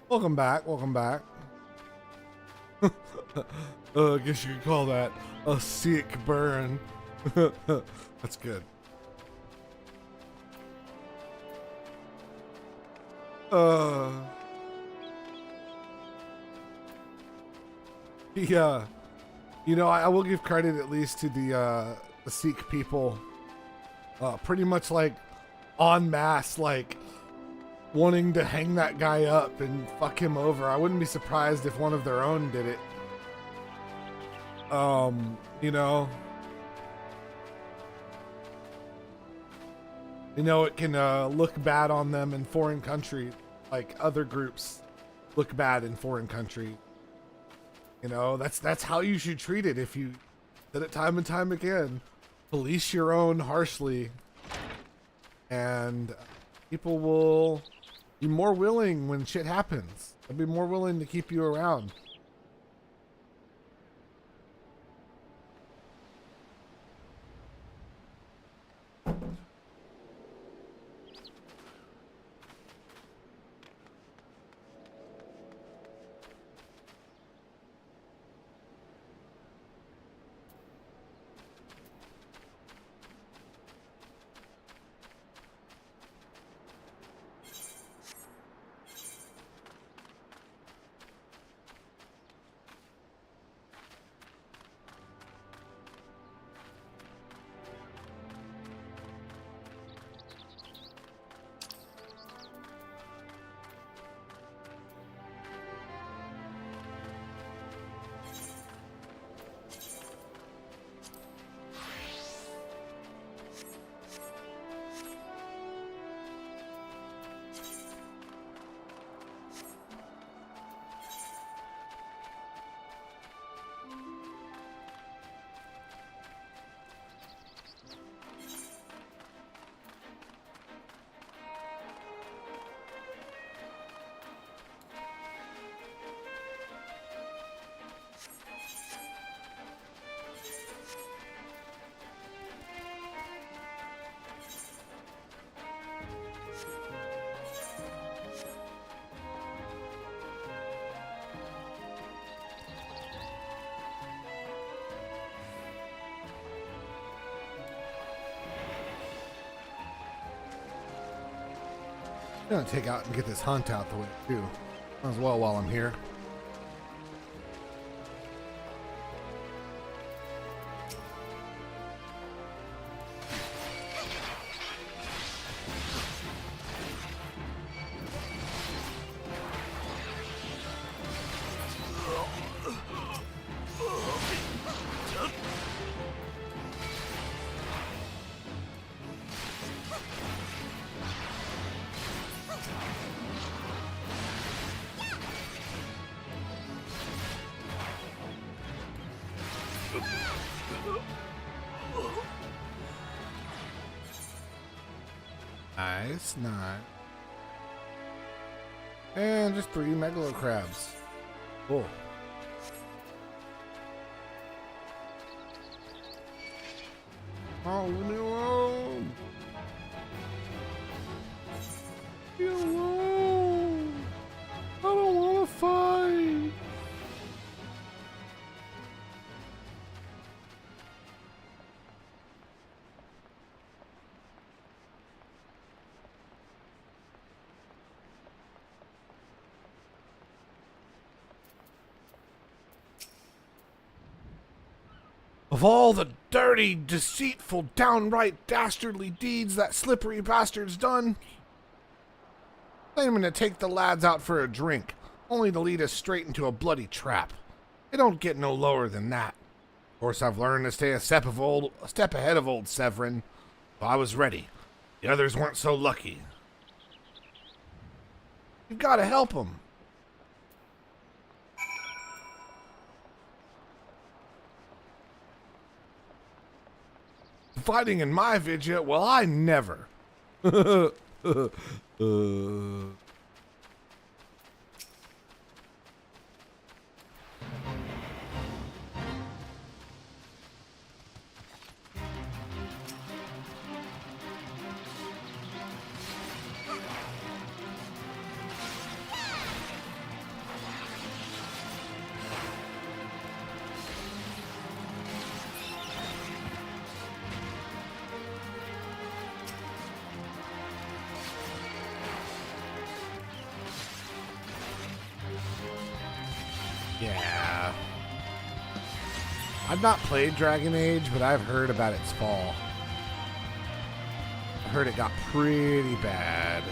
[SPEAKER 2] Welcome back. Welcome back. I guess you could call that a sick burn. That's good. Yeah, you know, I will give credit at least to the Sikh people. Pretty much like en masse, like wanting to hang that guy up and fuck him over. I wouldn't be surprised if one of their own did it. You know, it can look bad on them in foreign country, like other groups look bad in foreign country. You know, that's how you should treat it. If you did it time and time again, police your own harshly, and people will be more willing when shit happens. They'll be more willing to keep you around. I'm gonna take out and get this hunt out the way too. Might as well while I'm here. Nice, nice. And just 3 megalo crabs. Cool. Oh, leave me alone. Leave me alone. I don't want to fight. Of all the dirty, deceitful, downright dastardly deeds that slippery bastard's done, claiming to take the lads out for a drink, only to lead us straight into a bloody trap. It don't get no lower than that. Of course, I've learned to stay a step ahead of old Severin. So I was ready. The others weren't so lucky. You've got to help them. Fighting in my vidya? Well, I never. Yeah. I've not played Dragon Age, but I've heard about its fall. I heard it got pretty bad.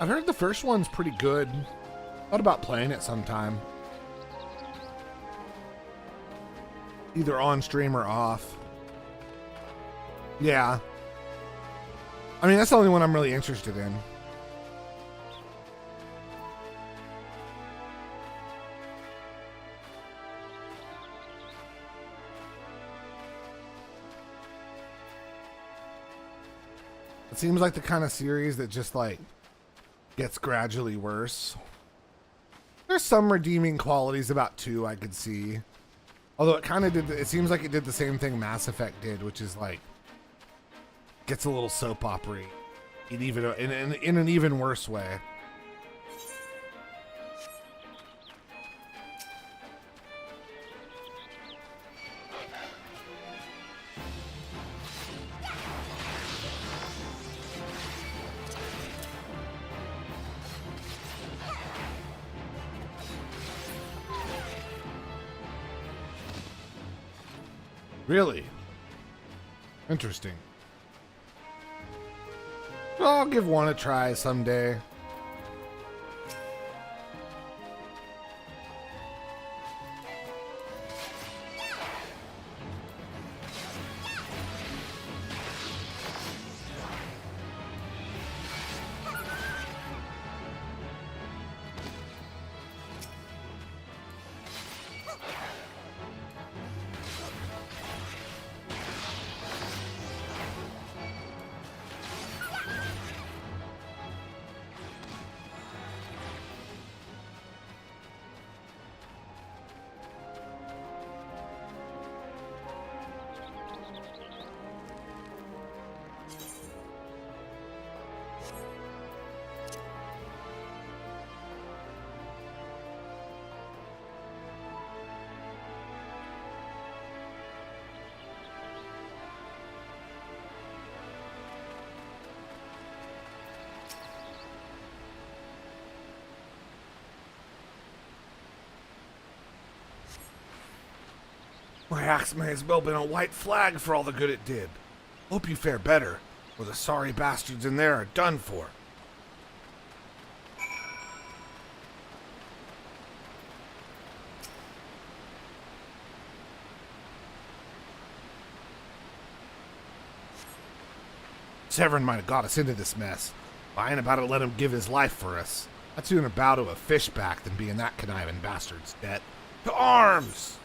[SPEAKER 2] I've heard the first one's pretty good. Thought about playing it sometime. Either on stream or off. Yeah. I mean, that's the only one I'm really interested in. It seems like the kind of series that just like gets gradually worse. There's some redeeming qualities about 2 I could see. Although it kind of did, it seems like it did the same thing Mass Effect did, which is like, gets a little soap opera-y in an even worse way. Really? Interesting. Well, I'll give one a try someday. My axe may as well been a white flag for all the good it did. Hope you fare better, or the sorry bastards in there are done for. Severin might have got us into this mess. I ain't about to let him give his life for us. I'd sooner bow to a fishback than be in that conniving bastard's debt. To arms!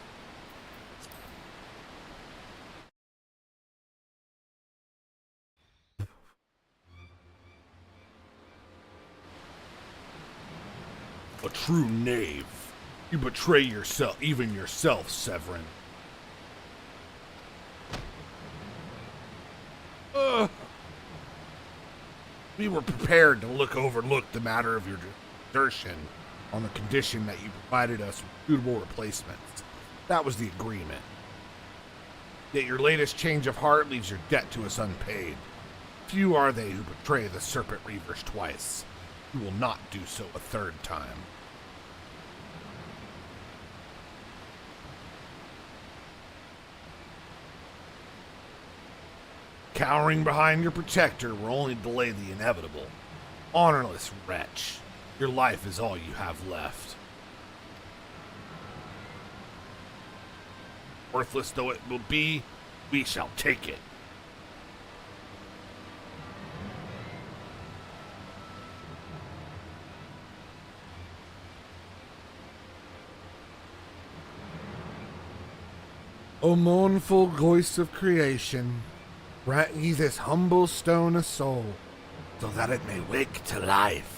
[SPEAKER 2] A true knave. You betray yourself, even yourself, Severin. We were prepared to overlook the matter of your desertion on the condition that you provided us with suitable replacements. That was the agreement. Yet your latest change of heart leaves your debt to us unpaid. Few are they who betray the Serpent Reavers twice. You will not do so a third time. Cowering behind your protector will only delay the inevitable. Honorless wretch, your life is all you have left. Worthless though it will be, we shall take it.
[SPEAKER 5] O mournful voice of creation, grant ye this humble stone a soul, so that it may wake to life.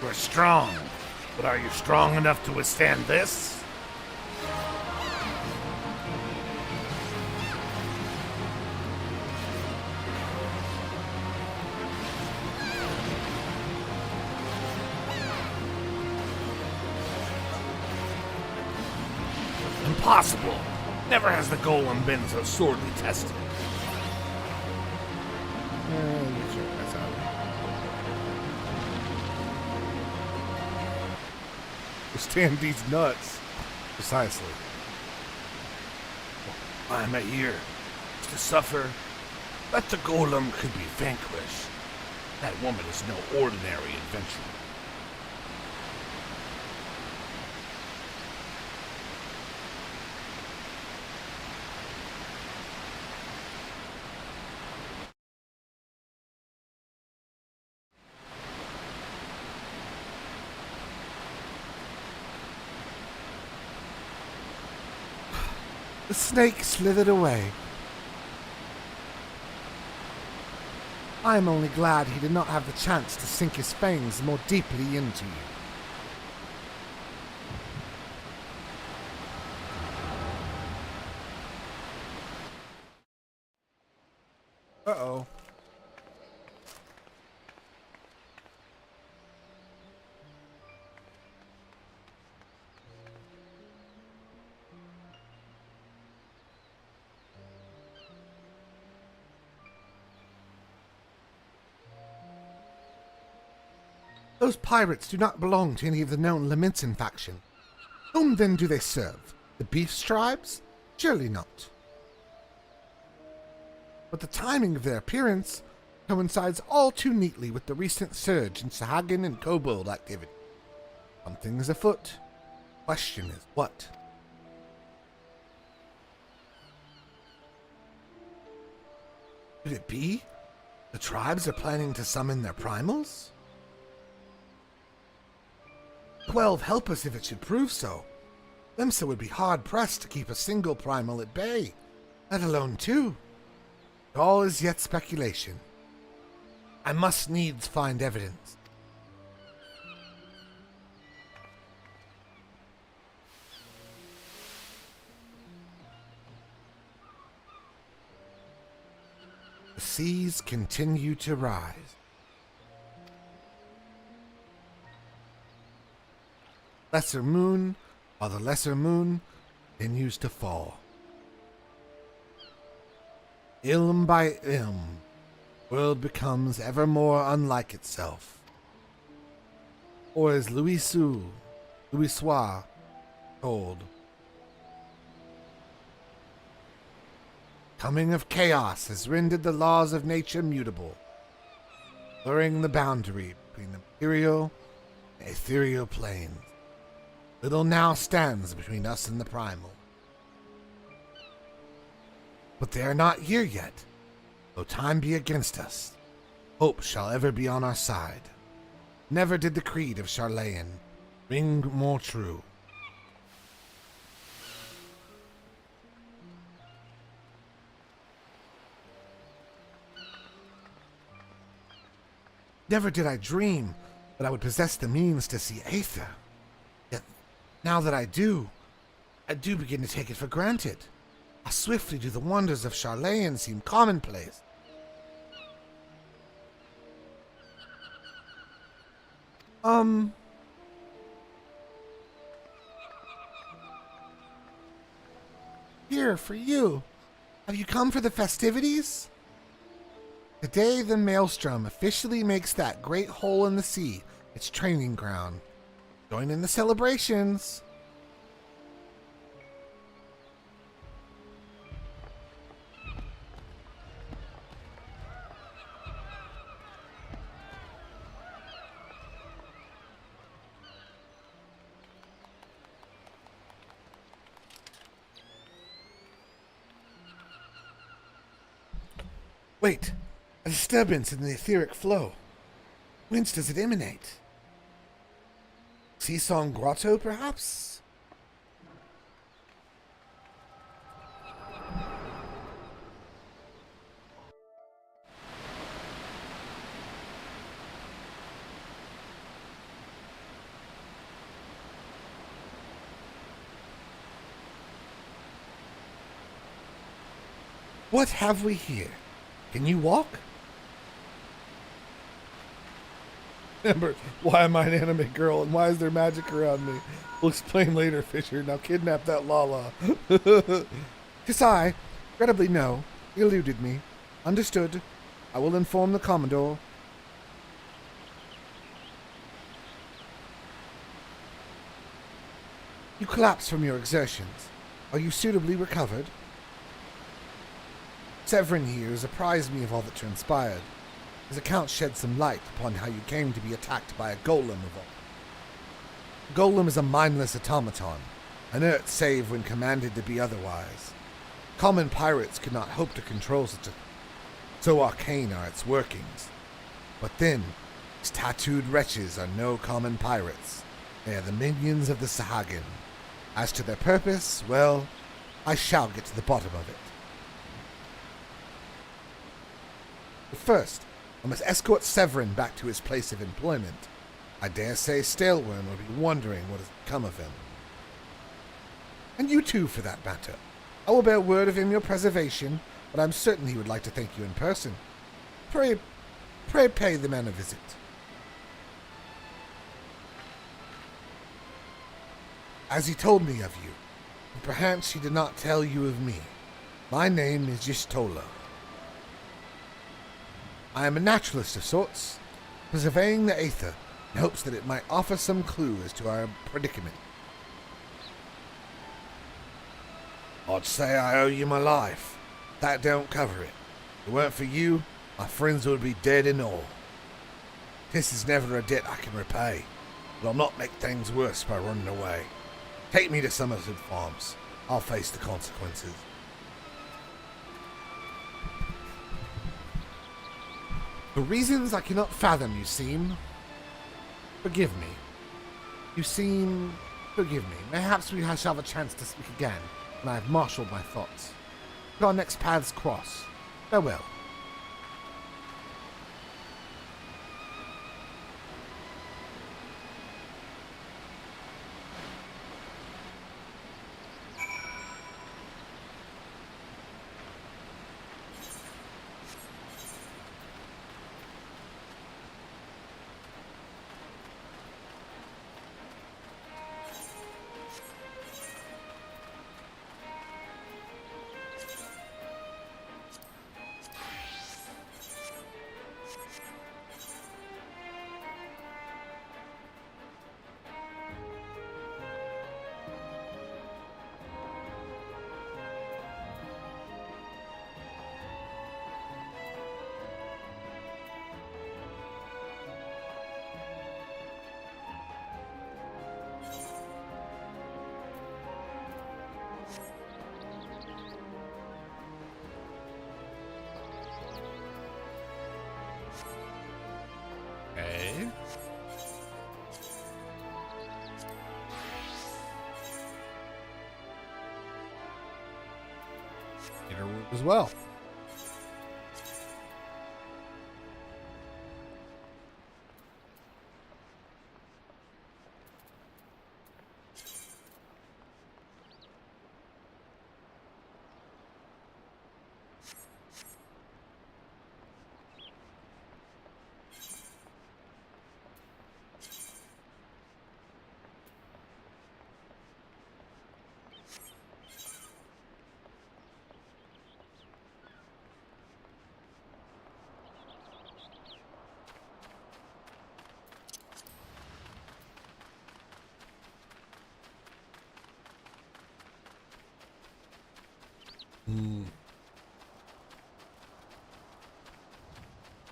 [SPEAKER 3] You're strong, but are you strong enough to withstand this? Impossible! Never has the golem been so sorely tested.
[SPEAKER 2] Withstand these nuts. Precisely.
[SPEAKER 3] Why am I here? To suffer? Let the golem could be vanquished. That woman is no ordinary adventurer.
[SPEAKER 5] The snake slithered away. I am only glad he did not have the chance to sink his fangs more deeply into you.
[SPEAKER 2] Uh-oh.
[SPEAKER 5] Those pirates do not belong to any of the known Lamentin faction. Whom then do they serve? The Beef's tribes? Surely not. But the timing of their appearance coincides all too neatly with the recent surge in Sahagin and Kobold activity. Something is afoot. Question is what? Could it be? The tribes are planning to summon their primals? 12 help us if it should prove so. Limsa would be hard-pressed to keep a single primal at bay, let alone two. All is yet speculation. I must needs find evidence. The seas continue to rise. Lesser moon, while the lesser moon continues to fall. Ilm by ilm, world becomes ever more unlike itself. Or as Louisoix told, coming of chaos has rendered the laws of nature mutable, blurring the boundary between the material and ethereal planes. Little now stands between us and the primal. But they are not here yet. Though time be against us, hope shall ever be on our side. Never did the creed of Charlayan ring more true. Never did I dream that I would possess the means to see Aether. Yet, now that I do begin to take it for granted. How swiftly do the wonders of Charlayan seem commonplace. Here, for you. Have you come for the festivities? Today, the Maelstrom officially makes that great hole in the sea its training ground. Join in the celebrations. Wait, a disturbance in the etheric flow. Whence does it emanate? Seasong Grotto, perhaps? What have we here? Can you walk? Remember, why am I an anime girl and why is there magic around me? We'll explain later, Fisher. Now kidnap that Lala. 'Tis I. Incredibly no. He eluded me. Understood. I will inform the Commodore. You collapsed from your exertions. Are you suitably recovered? Severin here has apprised me of all that transpired. His account sheds some light upon how you came to be attacked by a golem of all. A golem is a mindless automaton, inert save when commanded to be otherwise. Common pirates could not hope to control such a... So arcane are its workings. But then, these tattooed wretches are no common pirates. They are the minions of the Sahagin. As to their purpose, well, I shall get to the bottom of it. But first, I must escort Severin back to his place of employment. I dare say Staleworm will be wondering what has become of him. And you too, for that matter. I will bear word of him your preservation, but I'm certain he would like to thank you in person. Pray pay the man a visit. As he told me of you, but perhaps he did not tell you of me. My name is Yishtolo. I am a naturalist of sorts, surveying the aether in hopes that it might offer some clue as to our predicament. I'd say I owe you my life. That don't cover it. If it weren't for you, my friends would be dead and all. This is never a debt I can repay, but I'll not make things worse by running away. Take me to Somerset Farms. I'll face the consequences. For reasons I cannot fathom, you seem... Forgive me. Forgive me. Perhaps we shall have a chance to speak again, when I have marshalled my thoughts. Till our next paths cross. Farewell.
[SPEAKER 2] Okay. Inner room as well. They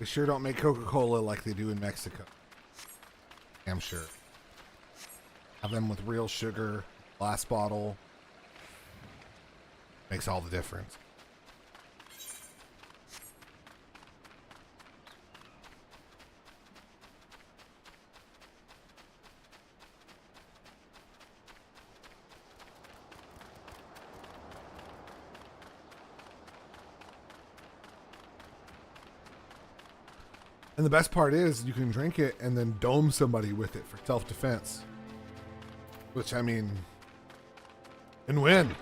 [SPEAKER 2] sure don't make Coca-Cola like they do in Mexico. I'm sure. Have them with real sugar, glass bottle. Makes all the difference. And the best part is you can drink it and then dome somebody with it for self-defense. Which, I mean, and win.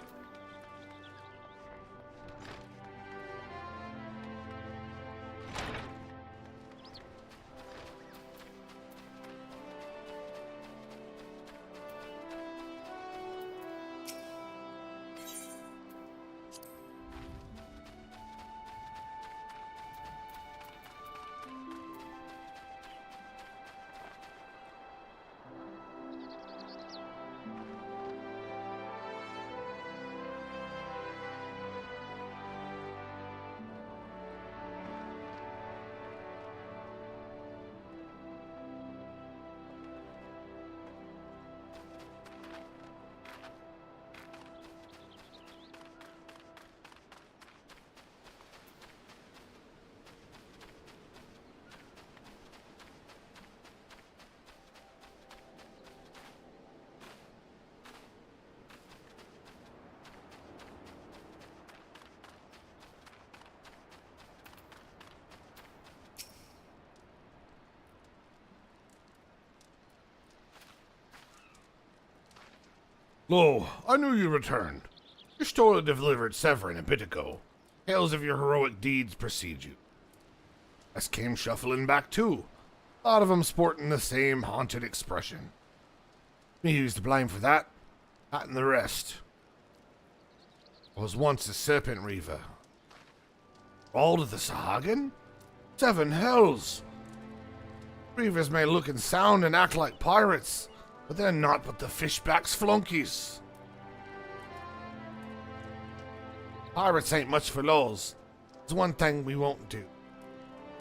[SPEAKER 3] Lo, I knew you returned. Your story delivered Severin a bit ago. Tales of your heroic deeds precede you. I came shuffling back too. A lot of 'em sporting the same haunted expression. Me who's to blame for that. That and the rest. I was once a serpent reaver. All to the Sahagin? 7 hells! Reavers may look and sound and act like pirates, but they're not but the fishbacks flunkies. Pirates ain't much for laws. There's one thing we won't do.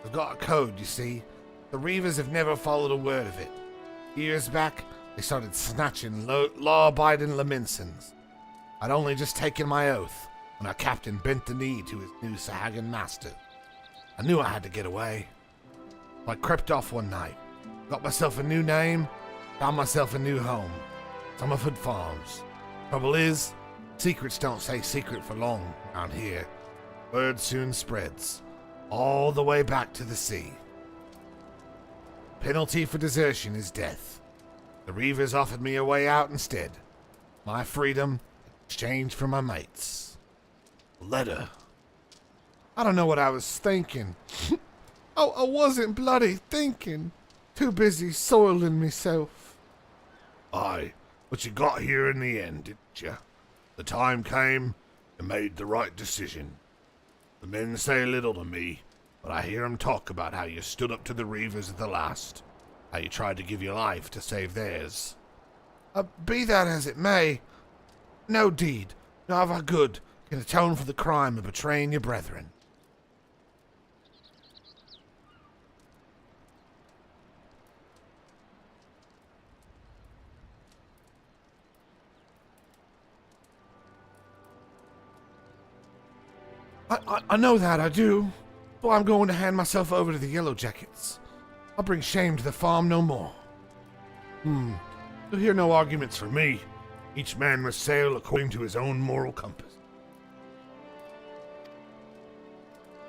[SPEAKER 3] We've got a code, you see. The Reavers have never followed a word of it. Years back, they started snatching law-abiding Laminsons. I'd only just taken my oath when our captain bent the knee to his new Sahagin master. I knew I had to get away. So I crept off one night, got myself a new name, found myself a new home, Summerford Farms. Trouble is, secrets don't stay secret for long around here. Word soon spreads, all the way back to the sea. Penalty for desertion is death. The Reavers offered me a way out instead. My freedom in exchange for my mates. A letter. I don't know what I was thinking. I wasn't bloody thinking. Too busy soiling myself. Aye, but you got here in the end, didn't you? The time came, and made the right decision. The men say little to me, but I hear 'em talk about how you stood up to the Reavers at the last. How you tried to give your life to save theirs.
[SPEAKER 5] Be that as it may, no deed, however good, can atone for the crime of betraying your brethren. I know that, I do. So I'm going to hand myself over to the Yellow Jackets. I'll bring shame to the farm no more.
[SPEAKER 3] You'll hear no arguments from me. Each man must sail according to his own moral compass.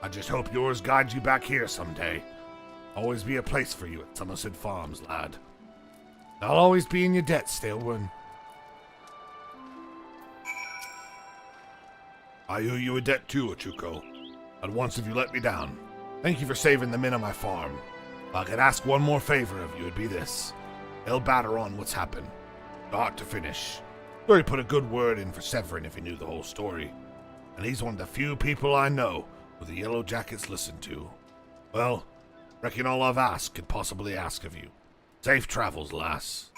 [SPEAKER 3] I just hope yours guides you back here someday. Always be a place for you at Somerset Farms, lad.
[SPEAKER 5] I'll always be in your debt, Stilwyn.
[SPEAKER 3] I owe you a debt too, Ochuko. Not once have you let me down. Thank you for saving the men on my farm. If I could ask one more favor of you, it'd be this. They'll batter on what's happened, start to finish. Sure, he put a good word in for Severin if he knew the whole story. And he's one of the few people I know who the Yellow Jackets listen to. Well, reckon all I've asked could possibly ask of you. Safe travels, lass.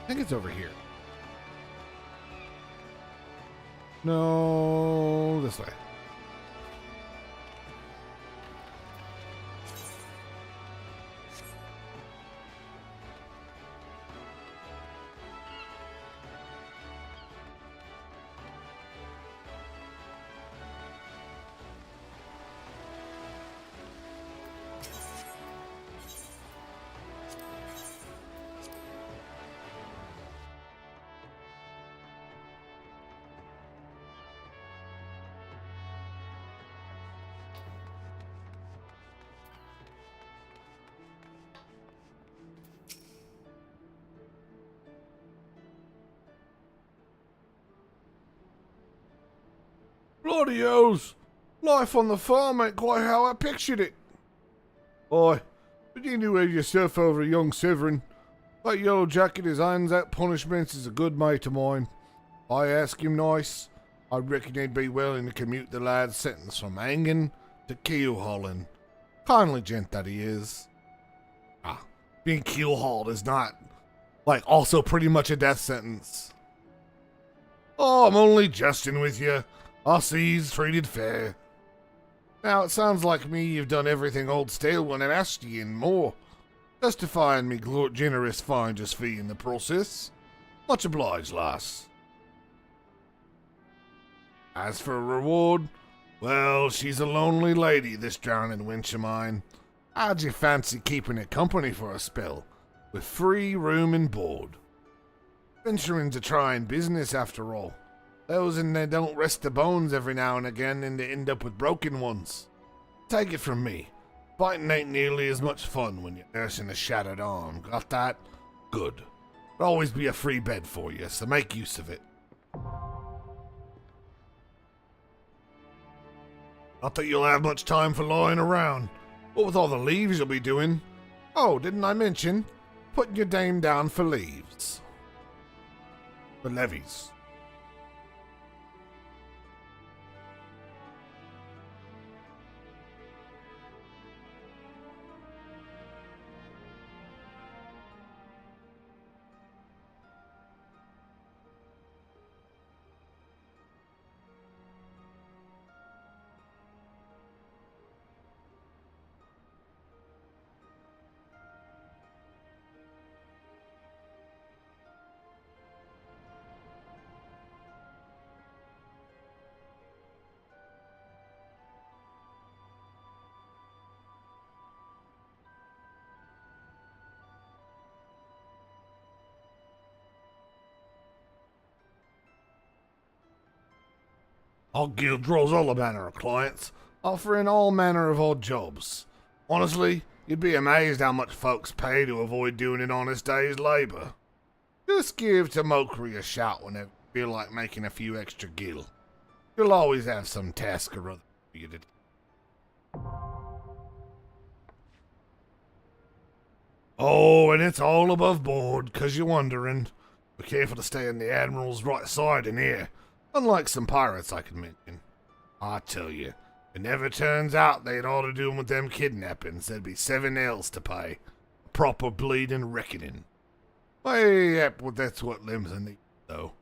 [SPEAKER 2] I think it's over here. No, this way. Bloody hells! Life on the farm ain't quite how I pictured it. Boy, but you do have yourself over a young Severin. That yellow jacket his hands out punishments is a good mate of mine. I ask him nice, I reckon he'd be willing to commute the lad's sentence from hanging to keel hauling. Kindly gent that he is. Being keel hauled is not, also pretty much a death sentence. Oh, I'm only jesting with you. I see he's treated fair. Now, it sounds like me you've done everything old Staleone had asked ye and more, justifying me generous finder's fee in the process. Much obliged, lass. As for a reward, well, she's a lonely lady, this drowning wench of mine. How'd you fancy keeping it company for a spell, with free room and board? Venturing's a trying business, after all. Those in there don't rest their bones every now and again, and they end up with broken ones. Take it from me, fighting ain't nearly as much fun when you're nursing a shattered arm. Got that? Good. There'll always be a free bed for you, so make use of it. Not that you'll have much time for lying around. What with all the leaves you'll be doing? Oh, didn't I mention? Putting your dame down for leaves. For levies. Our guild draws all manner of clients, offering all manner of odd jobs. Honestly, you'd be amazed how much folks pay to avoid doing an honest day's labour. Just give to Mokri a shout whenever you feel like making a few extra gil. You'll always have some task or other for you to do. Oh, and it's all above board, 'cause you're wondering. Be careful to stay on the Admiral's right side in here. Unlike some pirates I could mention. I tell you, it never turns out they'd all to do with them kidnappings. There'd be 7 L's to pay. Proper bleeding reckoning. Yep, well, that's what limbs need, though.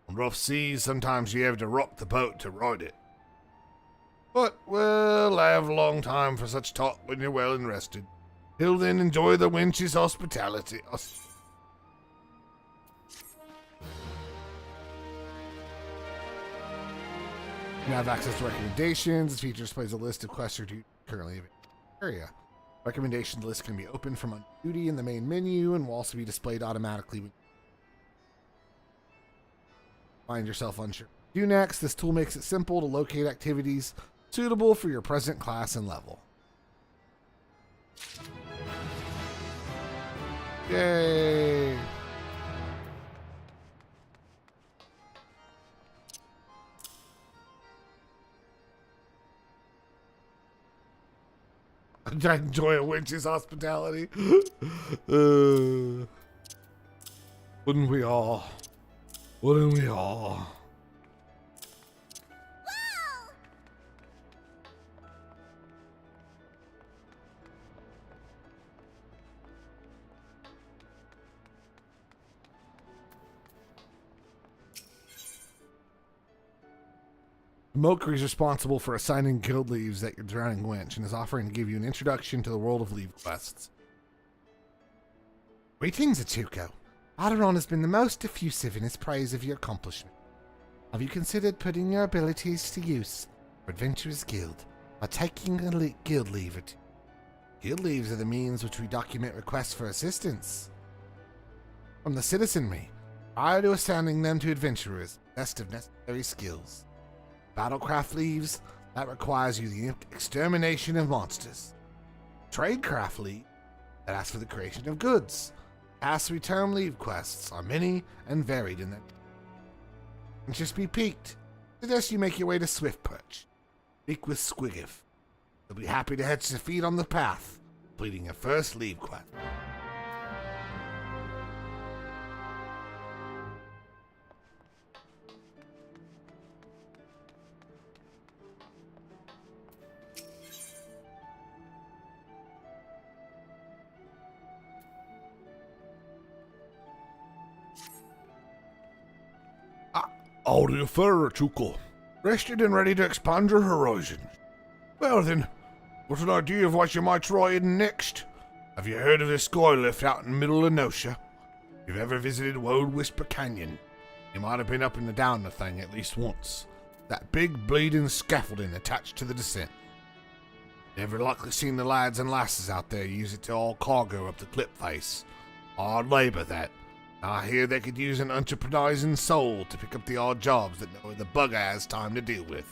[SPEAKER 2] On rough seas, sometimes you have to rock the boat to ride it. But we'll have a long time for such talk when you're well and rested. Till then, enjoy the wench's hospitality. You have access to recommendations. This feature displays a list of quests you currently have in the area. Recommendations list can be opened from on duty in the main menu and will also be displayed automatically when you find yourself unsure what to do next. This tool makes it simple to locate activities suitable for your present class and level. Yay! I enjoy a wench's hospitality. Wouldn't we all? Wouldn't we all? Mokri is responsible for assigning guild leaves at your drowning wench and is offering to give you an introduction to the world of leave quests.
[SPEAKER 5] Greetings, Atuko. Aderon has been the most effusive in his praise of your accomplishment. Have you considered putting your abilities to use for Adventurers Guild by taking a guild leave or two? Guild leaves are the means which we document requests for assistance from the citizenry prior to assigning them to adventurers, best of necessary skills. Battlecraft leaves, that requires you the extermination of monsters. Tradecraft leave, that asks for the creation of goods. Past return leave quests are many and varied in that. And just be peaked. Suggest you make your way to Swiftperch. Speak with Squigif. He'll be happy to hedge your feet on the path, completing your first leave quest.
[SPEAKER 3] How do you fare, Chuko?
[SPEAKER 2] Rested and ready to expand your horizons. Well then, what's an idea of what you might try in next? Have you heard of this sky lift out in the middle of Nosha? If you've ever visited Wold Whisper Canyon, you might have been up and down the thing at least once. That big bleeding scaffolding attached to the descent. Never likely seen the lads and lasses out there use it to haul cargo up the cliff face. Hard labour, that. I hear they could use an enterprising soul to pick up the odd jobs that no other bugger has time to deal with.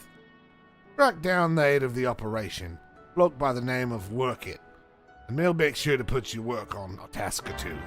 [SPEAKER 2] Track down the head of the operation, a bloke by the name of Work It, and they'll make sure to put you work on a task or two.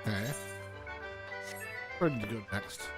[SPEAKER 2] Okay. Where did you go next?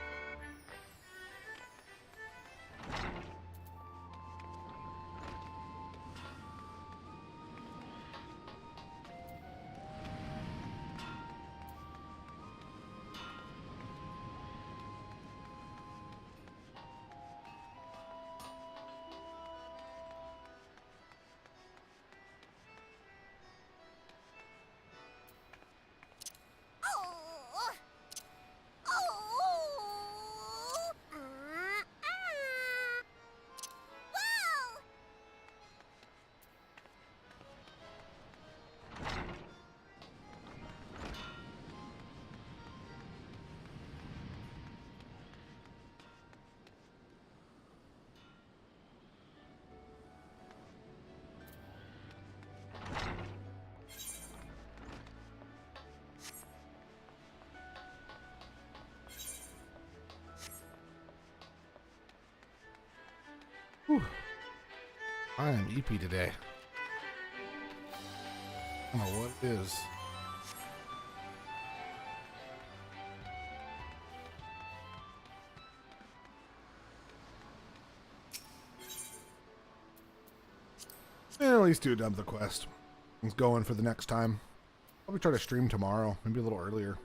[SPEAKER 5] I am EP today. I don't know what it is. And at least do dub the quest. It's going for the next time. Probably try to stream tomorrow, maybe a little earlier.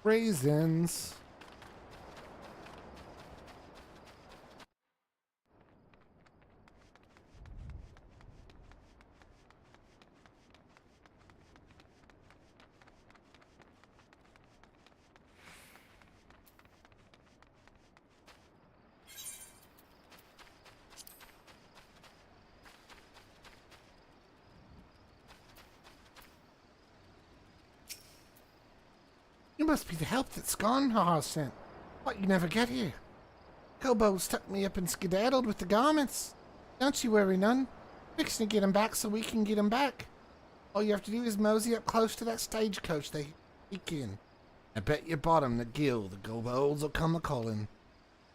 [SPEAKER 5] Raisins. You must be the help that's gone, Haha sent. What, you never get here? Kobold's tucked me up and skedaddled with the garments. Don't you worry none. Fixing to get 'em back so we can get 'em back. All you have to do is mosey up close to that stagecoach they sneak in. I bet your bottom the gill the kobolds will come a-calling.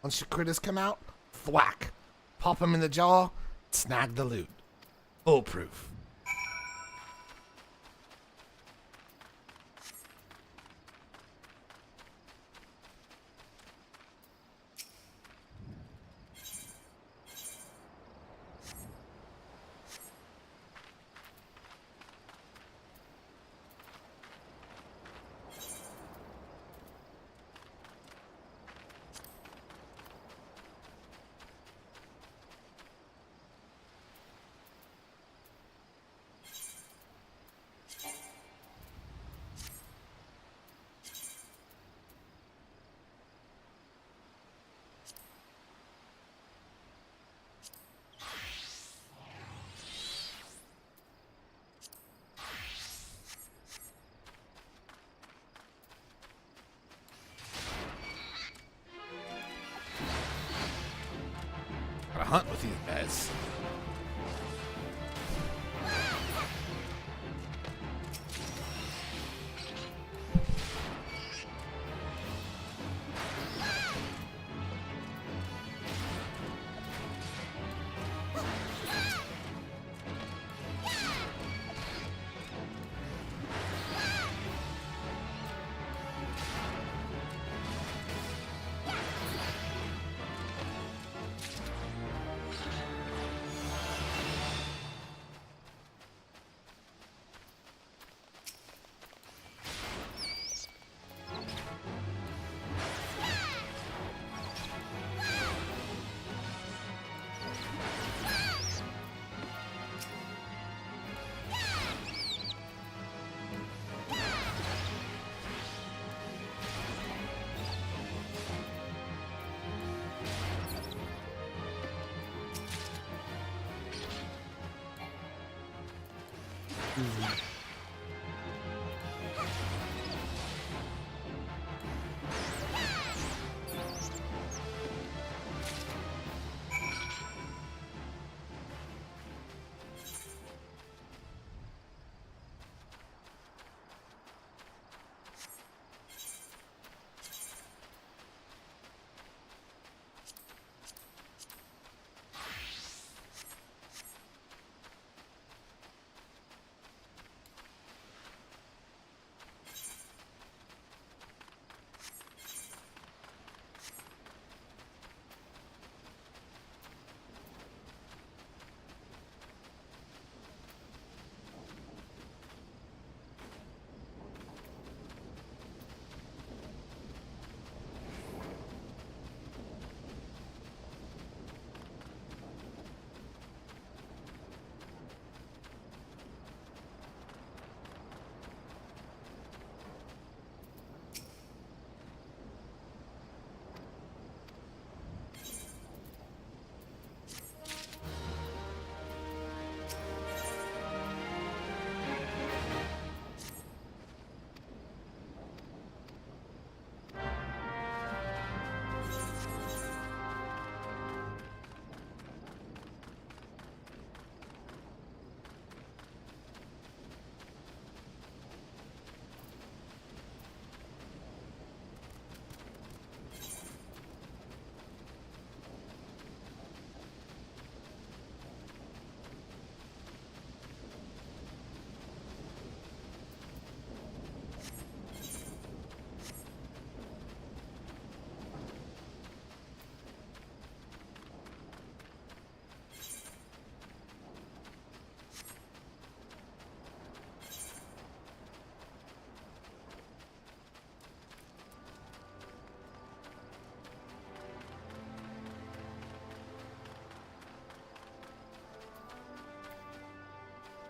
[SPEAKER 5] Once your critters come out, thwack. Pop 'em in the jaw, snag the loot. Foolproof.
[SPEAKER 2] hunt with these guys.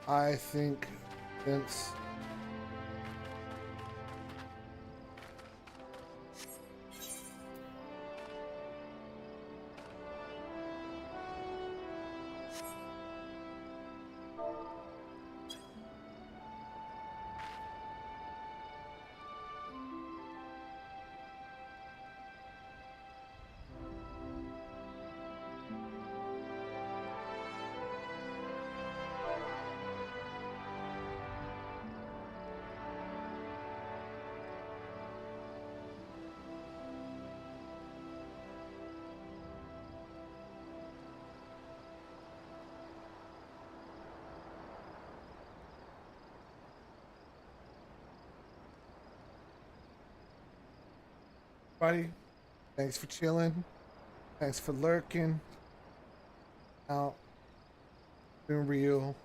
[SPEAKER 5] I think Vince. Buddy, thanks for chilling. Thanks for lurking. Out. Been real.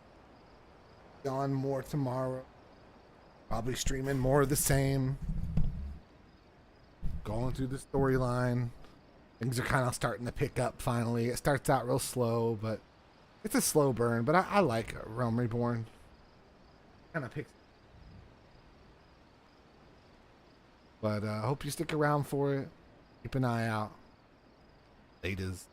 [SPEAKER 5] On more tomorrow. Probably streaming more of the same. Going through the storyline. Things are kind of starting to pick up finally. It starts out real slow, but it's a slow burn. But I like Realm Reborn. Kind of picks. But I hope you stick around for it. Keep an eye out. Laters.